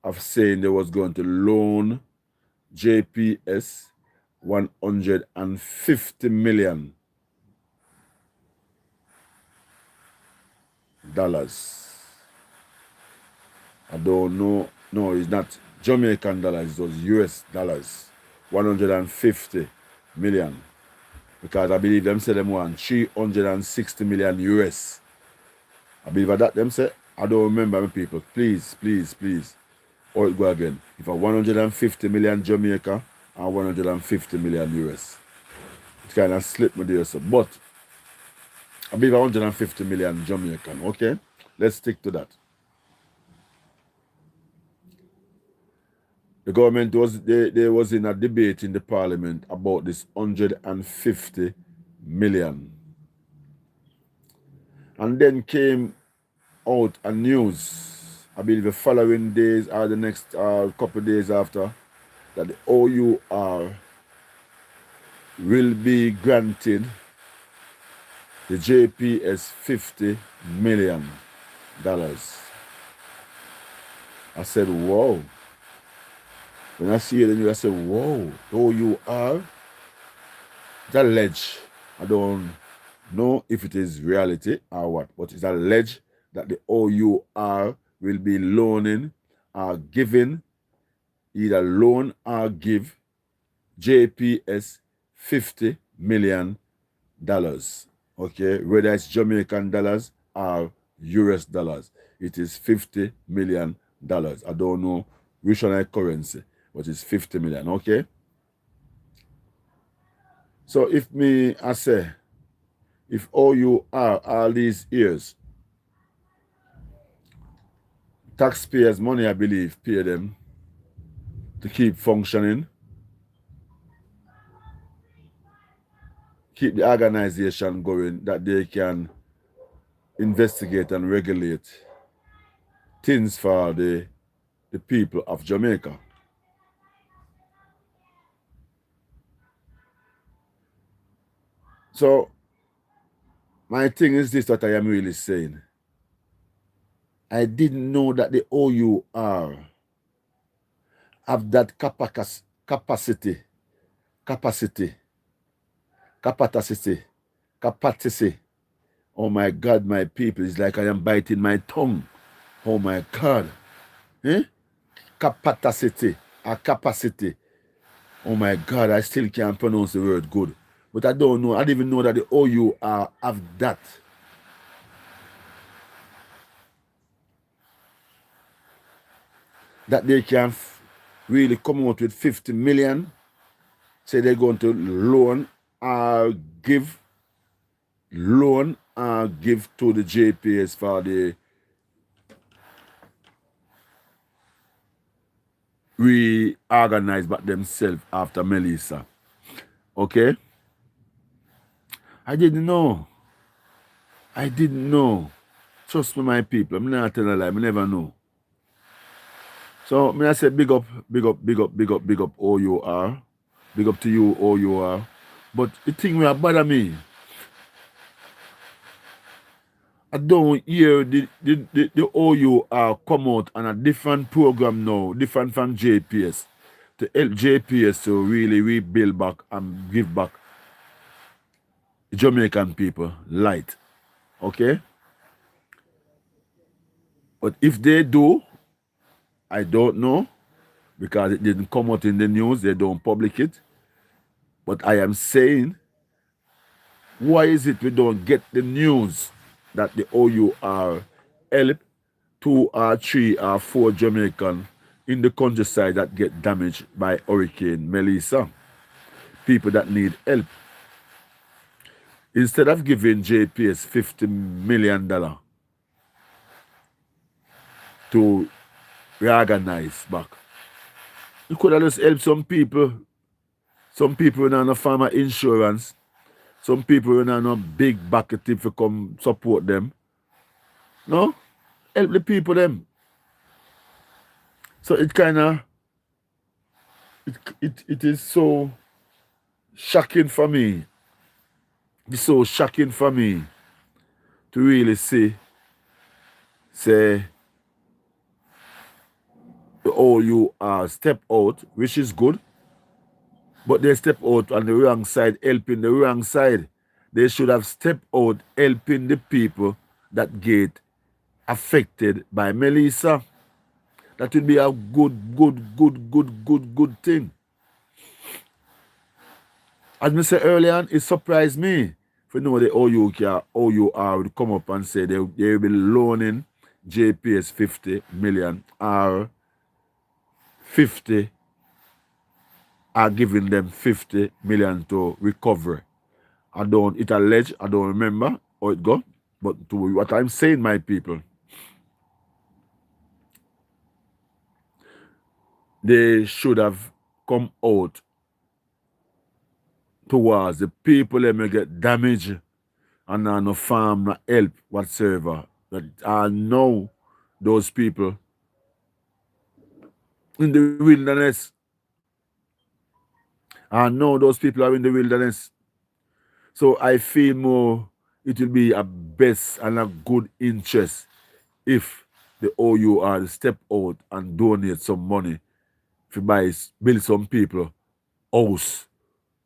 of saying they was going to loan JPS $150 million. I don't know. No, it's not Jamaican dollars, it was US dollars. 150 million. Because I believe them say them want 360 million US. I believe that them say, I don't remember my people. Please. Or it go again. If I 150 million Jamaica and 150 million US. It kind of slipped me there. So, but I believe 150 million Jamaican. Okay? Let's stick to that. The government was in a debate in the parliament about this 150 million. And then came out a news, I believe the following days or the next couple of days after, that the OUR will be granted the JPS $50 million. I said, whoa. When I see it, then I said, whoa, OUR? It's alleged. I don't know if it is reality or what, but it's alleged that the OUR will be loaning or giving, either loan or give, JPS $50 million. Okay, whether it's Jamaican dollars or US dollars, it is $50 million. I don't know which one is currency, but it's 50 million. Okay, So if I say, if all you are all these years, taxpayers' money, I believe, pay them to keep functioning, keep the organization going, that they can investigate and regulate things for the people of Jamaica. So my thing is this, what I am really saying. I didn't know that the OUR have that capacity, capacity. Oh my God, my people, it's like I am biting my tongue. Oh my God. Eh? Capacity, a capacity. Oh my God, I still can't pronounce the word good. But I don't know, I didn't even know that the OUR have that. That they can really come out with 50 million, say they're going to loan or give to the JPS for the reorganize back themselves after Melissa. Okay? I didn't know. Trust me, my people. I'm not telling a lie. I never know. So I say big up OUR. Big up to you, OUR. But the thing will bother me. I don't hear the OUR come out on a different program now, different from JPS, to help JPS to really rebuild back and give back Jamaican people light. Okay? But if they do, I don't know, because it didn't come out in the news, they don't publish it. But I am saying, why is it we don't get the news that the OUR help 2 or 3 or 4 Jamaican in the countryside that get damaged by Hurricane Melissa? People that need help. Instead of giving JPS $50 million to reorganize back, you could have just helped some people. Some people who don't have farmer insurance. Some people who don't have big bucket if you come support them. No? Help the people them. So it kind of, it is so shocking for me. It's so shocking for me to really say the OUR step out, which is good, but they step out on the wrong side, helping the wrong side. They should have stepped out helping the people that get affected by Melissa. That would be a good thing. As I said earlier, it surprised me. If you know the OUR would come up and say they will be loaning JPS 50 million or 50 are giving them 50 million to recovery. It alleged, I don't remember how it go, but to what I'm saying, my people, they should have come out towards the people that may get damaged and no farm, no help whatsoever. That I know those people in the wilderness. I know those people are in the wilderness. So I feel more it will be a best and a good interest if the OUR step out and donate some money to build some people house.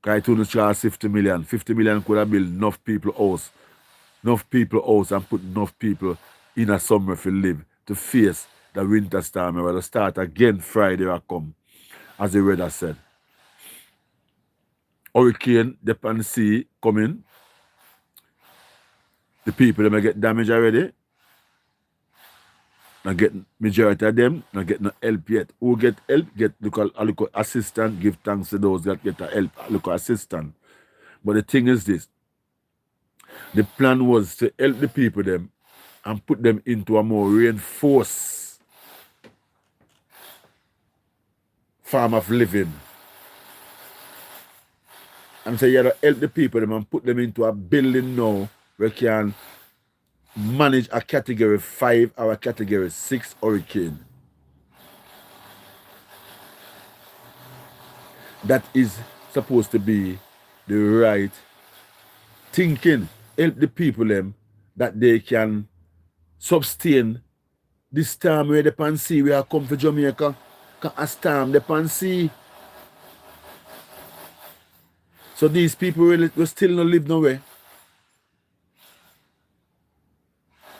Because it only charge 50 million. 50 million could have built enough people house. Enough people house and put enough people in a summer to live, to face the winter storm. I will start again Friday will come, as the weather said. Hurricane, the pan sea coming. The people that may get damaged already. Not get majority of them, not get no help yet. Who get help, get local assistant, give thanks to those that get a help, local assistant. But the thing is this. The plan was to help the people them and put them into a more reinforced form of living. And so you have to help the people them and put them into a building now where you can manage a category 5 or a category 6 hurricane. That is supposed to be the right thinking. Help the people them that they can sustain this storm where they can see we are come to Jamaica. A storm they can see. So these people will still not live nowhere.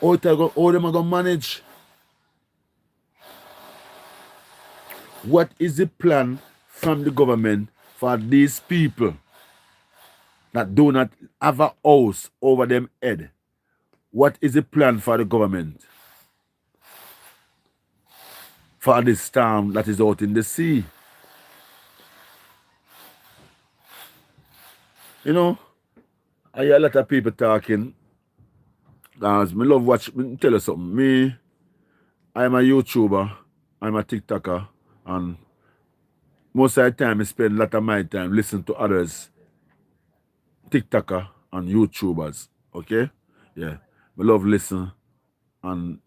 How them are going to manage? What is the plan from the government for these people that do not have a house over them head? What is the plan for the government for this storm that is out in the sea? You know, I hear a lot of people talking. Because me love watch, me tell you something. I'm a YouTuber, I'm a TikToker, and most of the time I spend a lot of my time listening to others, TikToker and YouTubers. Okay? Yeah. I love listen and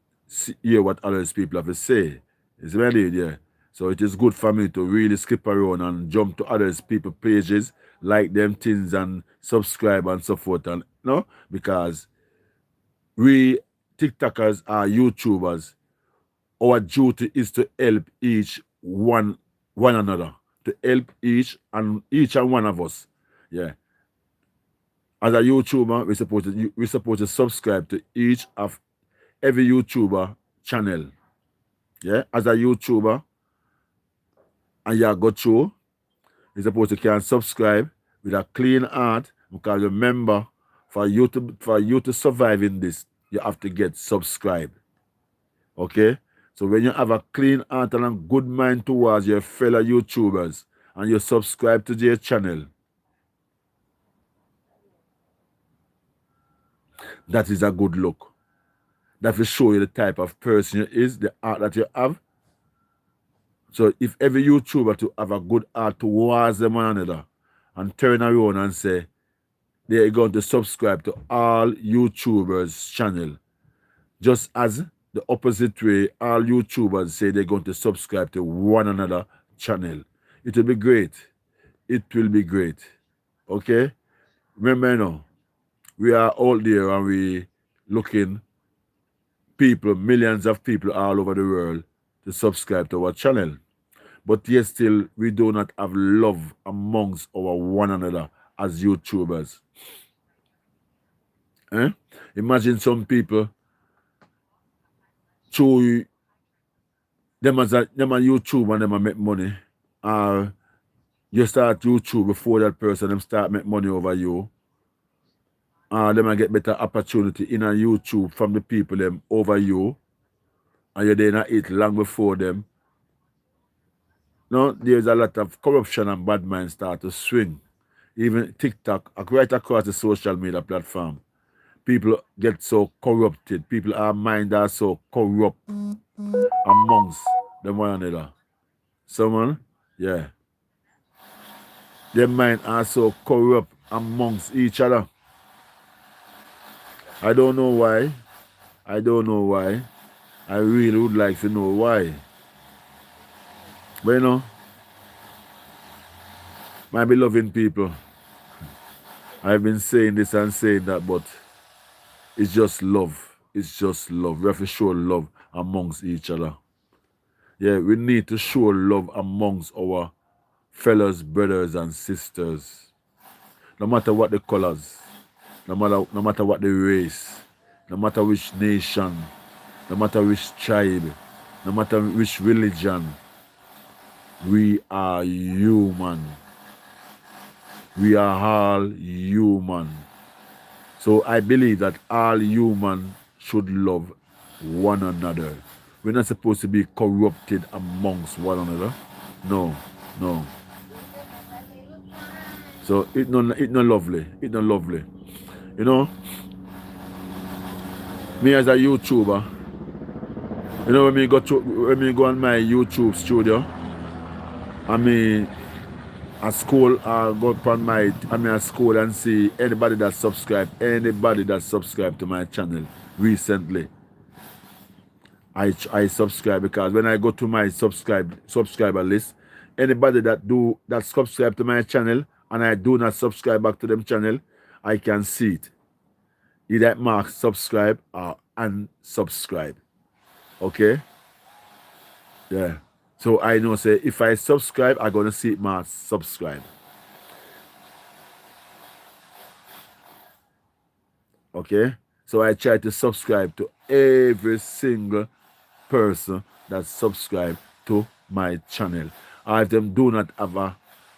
hear what others people have to say. It's really, yeah. So it is good for me to really skip around and jump to others people pages, like them things and subscribe and so forth. And no, because we TikTokers are YouTubers. Our duty is to help each one another, to help each and one of us. Yeah. As a YouTuber, we're supposed to subscribe to each of every YouTuber channel. Yeah. As a YouTuber, and you go through, you're supposed to can subscribe with a clean heart, because remember, for you to survive in this, you have to get subscribed. Okay? So when you have a clean heart and a good mind towards your fellow YouTubers and you subscribe to their channel, that is a good look. That will show you the type of person you is, the heart that you have. So if every YouTuber to have a good heart towards them one another and turn around and say they're going to subscribe to all YouTubers' channel, just as the opposite way, all YouTubers say they're going to subscribe to one another channel. It will be great. It will be great. Okay? Remember now, we are out there and we looking people, millions of people all over the world to subscribe to our channel. But yet still, we do not have love amongst our one another as YouTubers. Eh? Imagine some people through them as a YouTube and them a make money. You start YouTube before that person, them start make money over you. Them a get better opportunity in a YouTube from the people them over you. And you're there it long before them. No, there's a lot of corruption and bad minds start to swing. Even TikTok, right across the social media platform. People get so corrupted. Our minds are so corrupt amongst them one another. Someone, yeah. Their minds are so corrupt amongst each other. I don't know why. I really would like to know why. But you know, my beloved people, I've been saying this and saying that, but it's just love. It's just love. We have to show love amongst each other. Yeah, we need to show love amongst our fellows, brothers and sisters. No matter what the colors, no matter what the race, no matter which nation, no matter which tribe, no matter which religion, we are human. We are all human. So I believe that all humans should love one another. We're not supposed to be corrupted amongst one another. No. So it no lovely. It no lovely. You know, me as a YouTuber, you know when me go on my YouTube studio, I mean a school go upon my a school and see anybody that subscribed to my channel recently. I subscribe because when I go to my subscriber list, anybody that subscribe to my channel and I do not subscribe back to them channel, I can see it. Either mark subscribe or unsubscribe. Okay? Yeah. So I know say if I subscribe, I'm gonna see it mark subscribe. Okay? So I try to subscribe to every single person that subscribe to my channel. Or if them do not have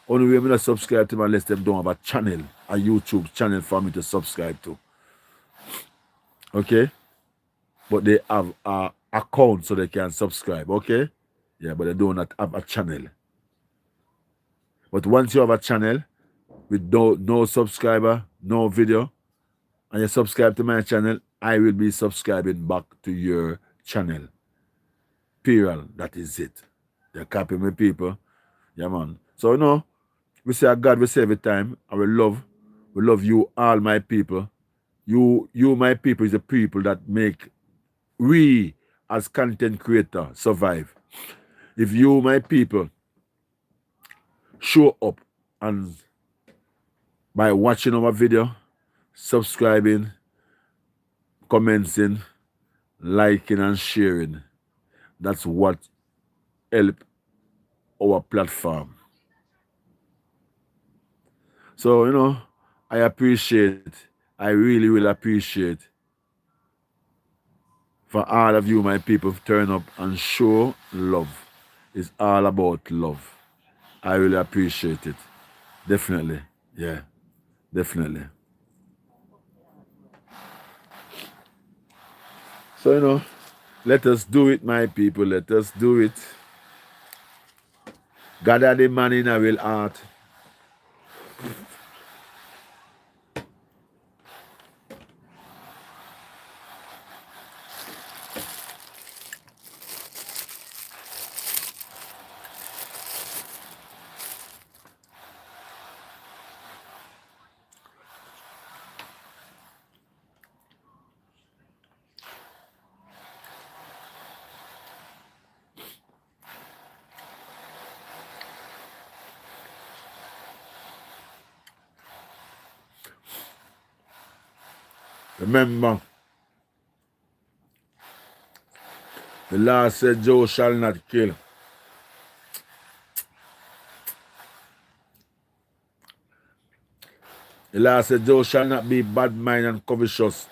only way I'm not subscribe to them unless them don't have a channel, a YouTube channel for me to subscribe to. Okay? But they have a account so they can subscribe. Okay? Yeah, but they do not have a channel. But once you have a channel with no subscriber, no video, and you subscribe to my channel, I will be subscribing back to your channel. Period. That is it. They copy me, people. Yeah, man. So, we say God, we say every time, and we love you, all my people. You, my people, is the people that make we, as content creator, survive. If you, my people, show up and by watching our video, subscribing, commenting, liking, and sharing, that's what help our platform. So, I appreciate, I really will appreciate for all of you, my people, turn up and show love. It's all about love. I really appreciate it. Definitely. Yeah, definitely. So, let us do it, my people. Let us do it. Gather the man in our heart. Remember, the Lord said, Joe shall not kill. The Lord said, Joe shall not be bad mind and covetous.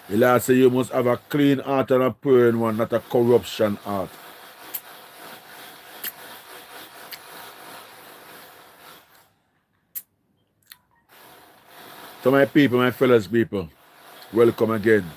The Lord said, you must have a clean heart and a pure one, not a corruption heart. So my people, my fellows people, welcome again.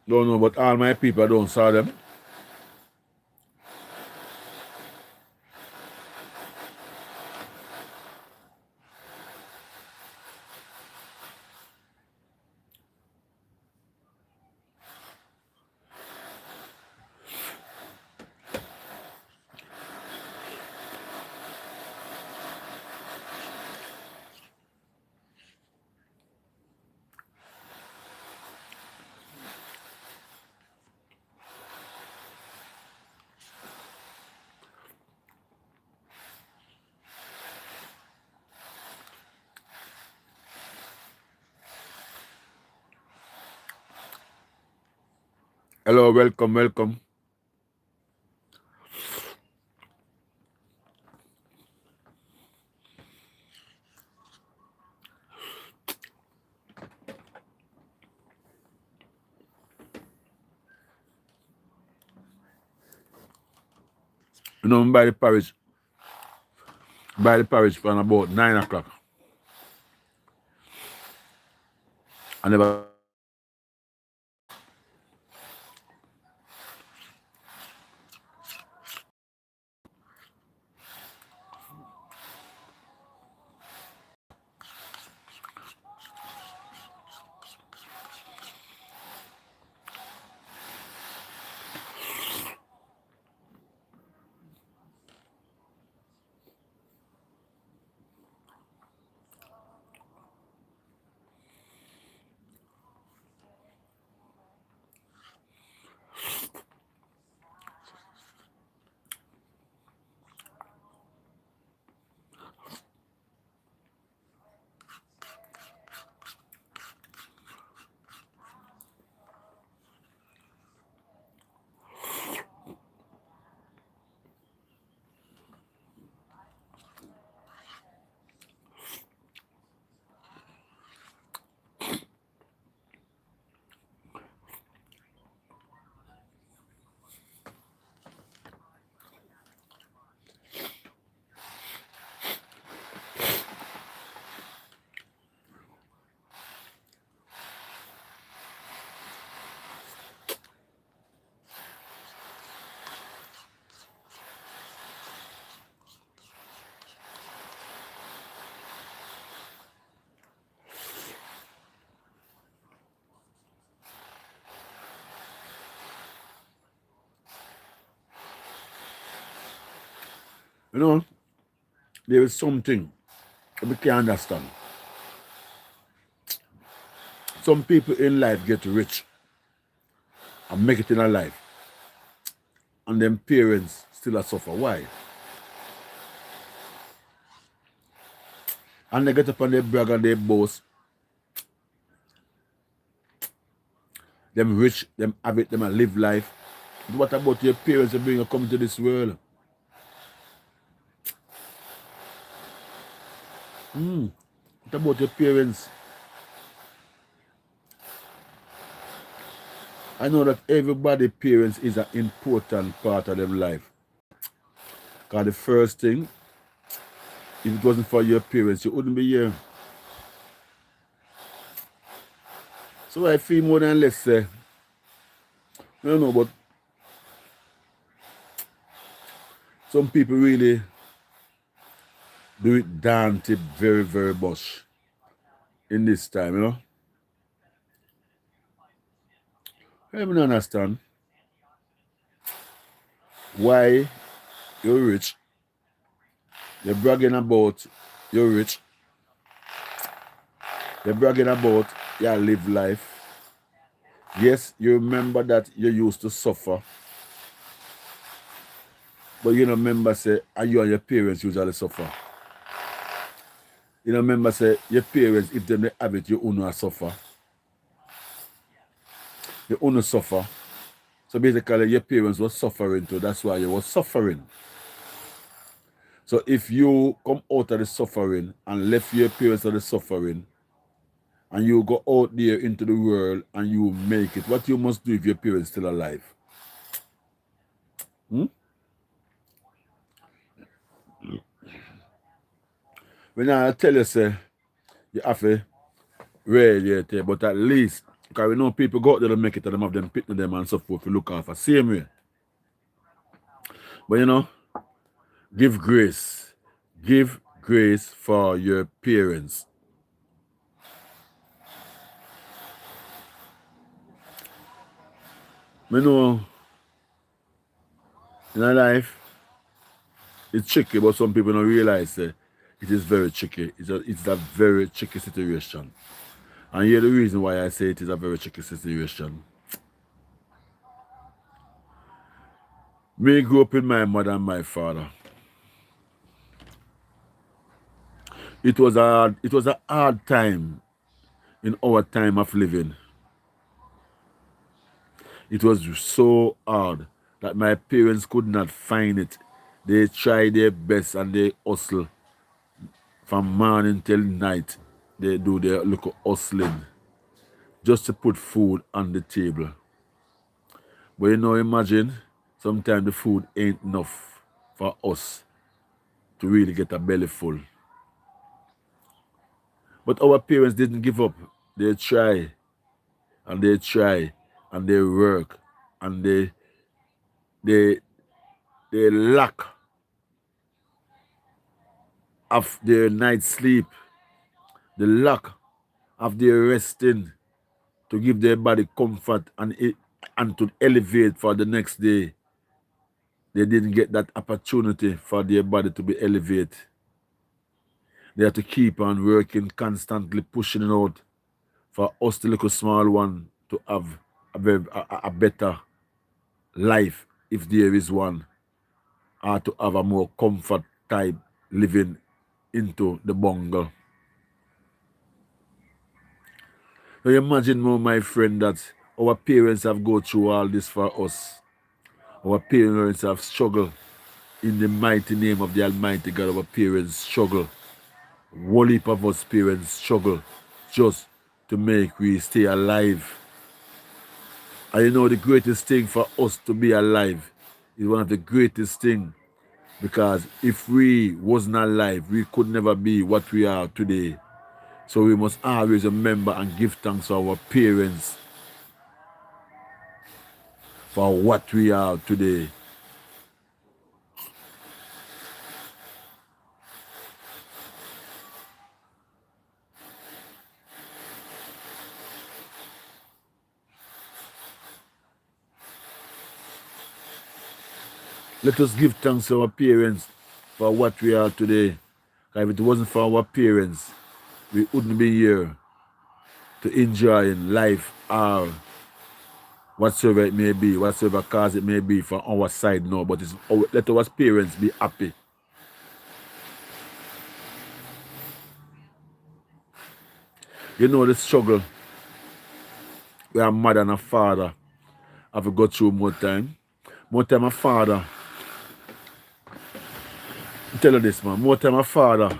Don't know, but all my people, I don't saw them. Hello, welcome, welcome. You know, buy the porridge from about 9 o'clock. I never you know, there is something we can't understand. Some people in life get rich and make it in a life, and them parents still a suffer. Why? And they get up and they brag and they boast. Them rich, them have it, them a live life. But what about your parents that bring you come to this world? What about your parents? I know that everybody parents is an important part of their life. Because the first thing, if it wasn't for your parents, you wouldn't be here. So I feel more than less say, I don't know, but some people really do it daunting very, very much in this time, you know. I don't understand why you're rich. You're bragging about you're rich. You're bragging about you live life. Yes, you remember that you used to suffer. But you don't remember say you and your parents usually suffer. You don't remember say your parents, if they have it, you only suffer. You only suffer. So basically your parents were suffering too. That's why you were suffering. So if you come out of the suffering and left your parents of the suffering, and you go out there into the world and you make it, what you must do if your parents still alive? When I tell you, say, you have to radiate it, but at least, because we know people go out there to make it and them have them pit to them and so forth to look after. Same way. But you know, give grace. Give grace for your parents. You know, in our life, it's tricky, but some people don't realize it is very tricky. It's a very tricky situation. And here the reason why I say it is a very tricky situation. Me grew up with my mother and my father. It was a hard time in our time of living. It was so hard that my parents could not find it. They tried their best and they hustle from morning till night. They do their little hustling just to put food on the table. But you know, imagine sometimes the food ain't enough. for us to really get a belly full. But our parents didn't give up. They try and they try and they work and they lack of their night sleep, the lack of their resting to give their body comfort and to elevate for the next day. They didn't get that opportunity for their body to be elevated. They have to keep on working, constantly pushing it out for us, the little small one, to have a better life, if there is one, or to have a more comfort type living into the bungle. Now imagine more, my friend, that our parents have go through all this for us. Our parents have struggled in the mighty name of the Almighty God. Our parents struggle. One heap of us parents struggle just to make we stay alive. And you know, the greatest thing for us to be alive is one of the greatest things, because if we wasn't alive, we could never be what we are today. So we must always remember and give thanks to our parents for what we are today. Let us give thanks to our parents for what we are today. If it wasn't for our parents, we wouldn't be here to enjoy life or whatsoever it may be, whatsoever cause it may be for our side now. But let our parents be happy. You know the struggle where a mother and a father have to go through more time. More time a father, I tell you this, man, more time a father,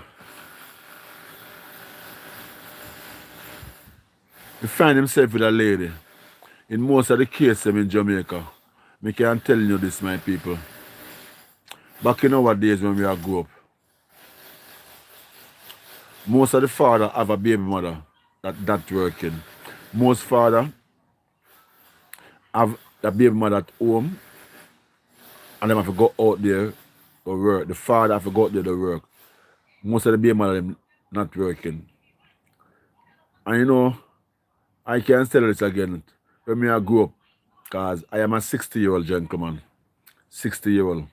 he find himself with a lady. In most of the cases in Jamaica, I can tell you this, my people. Back in our days when we grew up, most of the father have a baby mother that working. Most father have the baby mother at home and them have to go out there to work. The father have to go out there to work. Most of the baby mother them not working. And you know, I can't tell this again. When I grew up, because I am a 60-year-old gentleman. 60-year-old.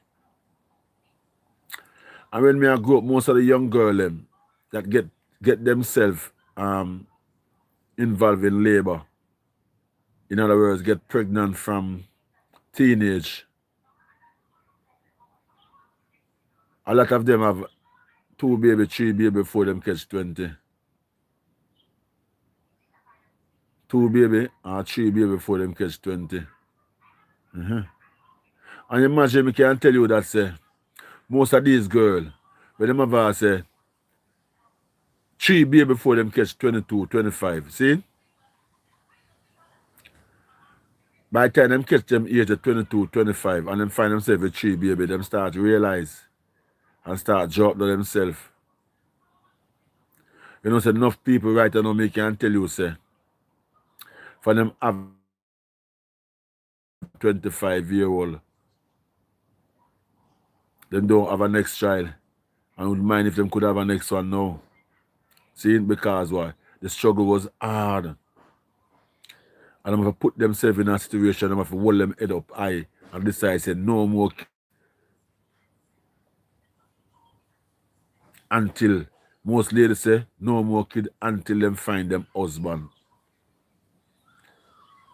And when I grew up, most of the young girls them that get themselves involved in labor. In other words, get pregnant from teenage. A lot of them have 2 baby, 3 baby before them catch 20. 2 baby or 3 baby before them catch 20. And imagine, me can tell you that say, most of these girls, when them have say 3 baby before them catch 22, 25. See? By the time them catch them age of 22, 25, and them find themselves with 3 baby, them start to realize and start drop to themselves. You know, say enough people right now me can tell you, say, for them have 25-year-old, them don't have a next child. I wouldn't mind if them could have a next one now. See, because why? The struggle was hard. And I'm going to put themselves in a situation, I'm going to hold them head up high and decide, say, no more until, most ladies say, no more kid until them find them husband.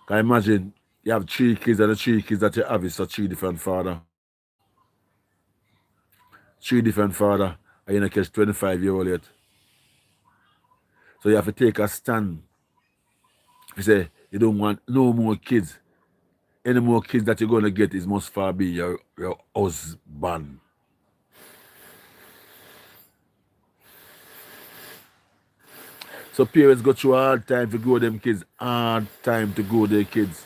Can you imagine, you have 3 kids and the 3 kids that you have is a 3 different father. 3 different father, and you don't catch 25-year-old yet. So you have to take a stand. You say, you don't want no more kids. Any more kids that you're going to get is must far be your husband. So parents go through a hard time to grow them kids, hard time to grow their kids.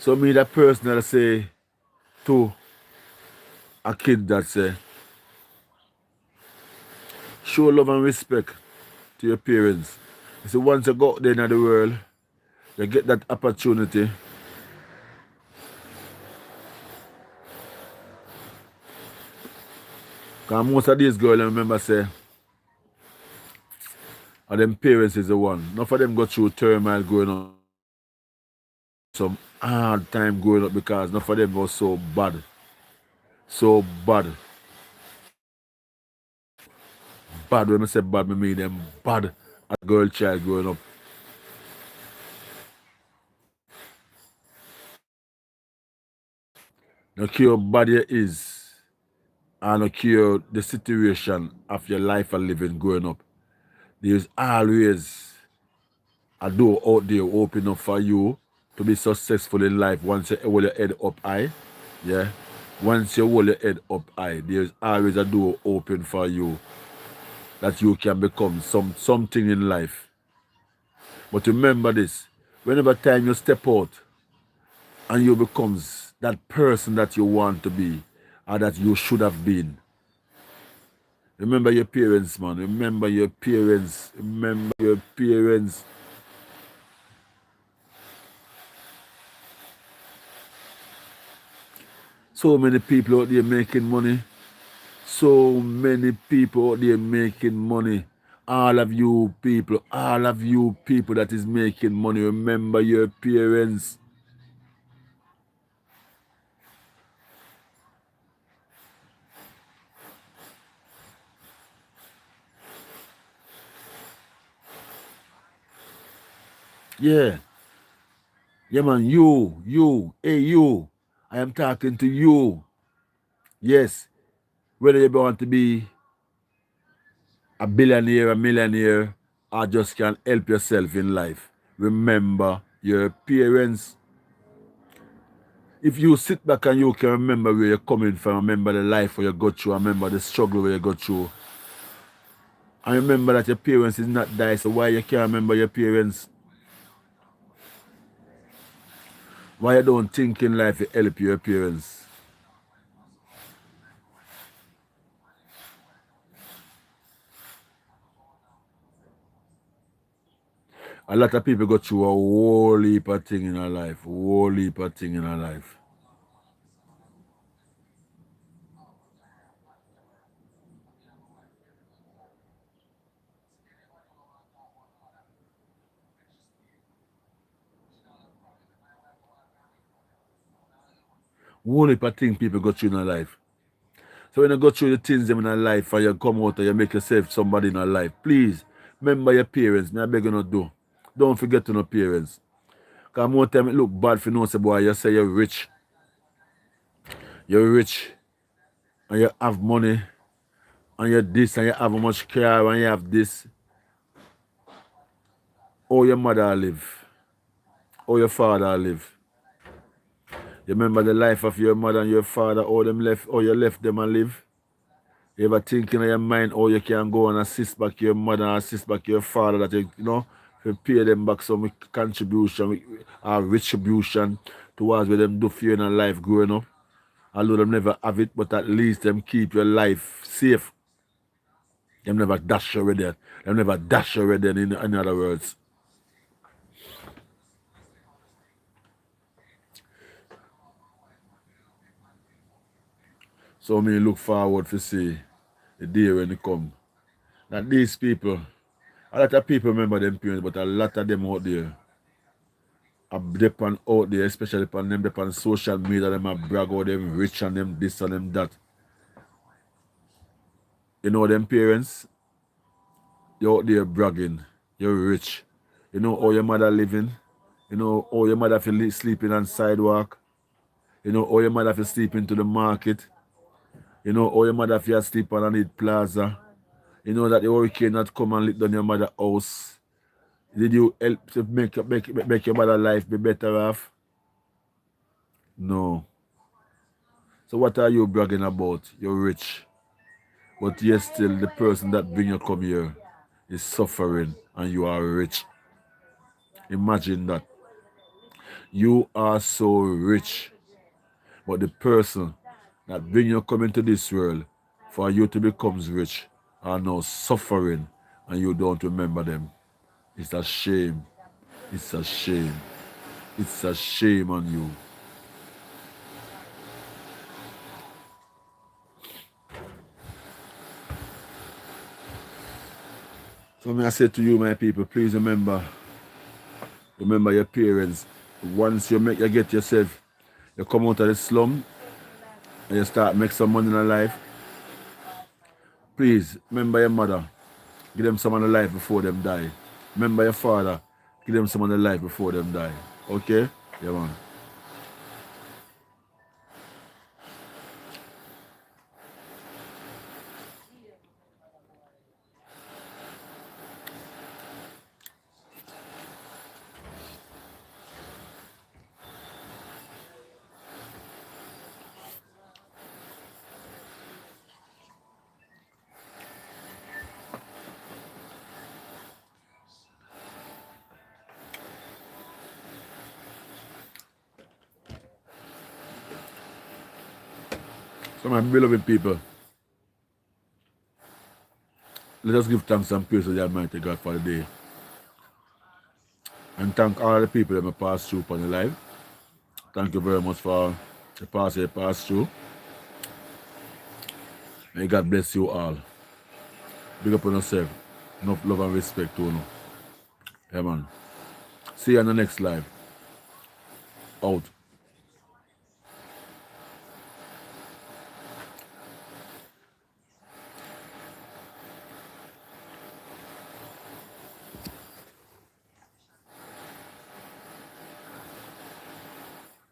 So me that person that say to a kid that say, show love and respect to your parents. You see, once you go out there in the world, you get that opportunity. Because most of these girls, I remember say, them parents is the one. Not for them go through turmoil growing up. Some hard time growing up because not for them was so bad. So bad. Bad, when I say bad, I mean them bad as a girl child growing up. No care how bad you is, and no care the situation of your life and living growing up. There's always a door out there open up for you to be successful in life once you hold your head up high. Yeah. Once you hold your head up high, there's always a door open for you that you can become something in life. But remember this, whenever time you step out and you becomes that person that you want to be or that you should have been, remember your parents, man. Remember your parents. Remember your parents. So many people out there making money. So many people out there making money. All of you people that is making money, remember your parents. Yeah. Yeah, man, hey, you. I am talking to you. Yes. Whether you want to be a billionaire, a millionaire, or just can help yourself in life, remember your parents. If you sit back and you can remember where you're coming from, remember the life where you go through, remember the struggle where you go through, and remember that your parents is not die, so why you can't remember your parents? Why you don't think in life you help your parents? A lot of people go through a whole heap of thing in their life. Whole heap of thing in their life. Whole heap of thing people go through in their life. So when you go through the things them in their life and you come out and you make yourself somebody in their life, please remember your parents. Me I beg you not do. Don't forget to know parents. Because more time it look bad for no say boy, you say you're rich. You're rich and you have money and you're this and you have much car and you have this. How your mother live, how your father live. You remember the life of your mother and your father, how you left them and live? You ever think in your mind how you can go and assist back your mother and assist back your father that you know, to pay them back some contribution or retribution towards what them do for you in a life growing up? Although them never have it, but at least them keep your life safe. Them never dash you with that. Them never dash you with that in other words. So me look forward to see the day when it come. That these people, a lot of people remember them parents, but a lot of them out there are depend out there, especially upon them depend social media, them a brag out them rich and them this and them that. You know them parents, you out there bragging, you're rich. You know how your mother living, you know how your mother feel sleeping on sidewalk, you know how your mother feel sleeping to the market, you know how your mother feel sleep on the plaza, you know that the hurricane not come and lit down your mother house. Did you help to make your mother life be better off? No. So what are you bragging about? You're rich. But yet still the person that bring you come here is suffering and you are rich. Imagine that. You are so rich. But the person that bring you come into this world for you to become rich are now suffering and you don't remember them. It's a shame. It's a shame. It's a shame on you. So may I say to you, my people, please remember your parents. Once you get yourself, you come out of the slum and you start make some money in life, please remember your mother. Give them some of the life before them die. Remember your father. Give them some of the life before them die. Okay? Yeah, man. So my beloved people, let us give thanks and praise to the Almighty God for the day. And thank all the people that have passed through upon the life. Thank you very much for the pass you passed through. May God bless you all. Big up on yourself. Enough love and respect to you. Yeah, man. See you on the next live. Out.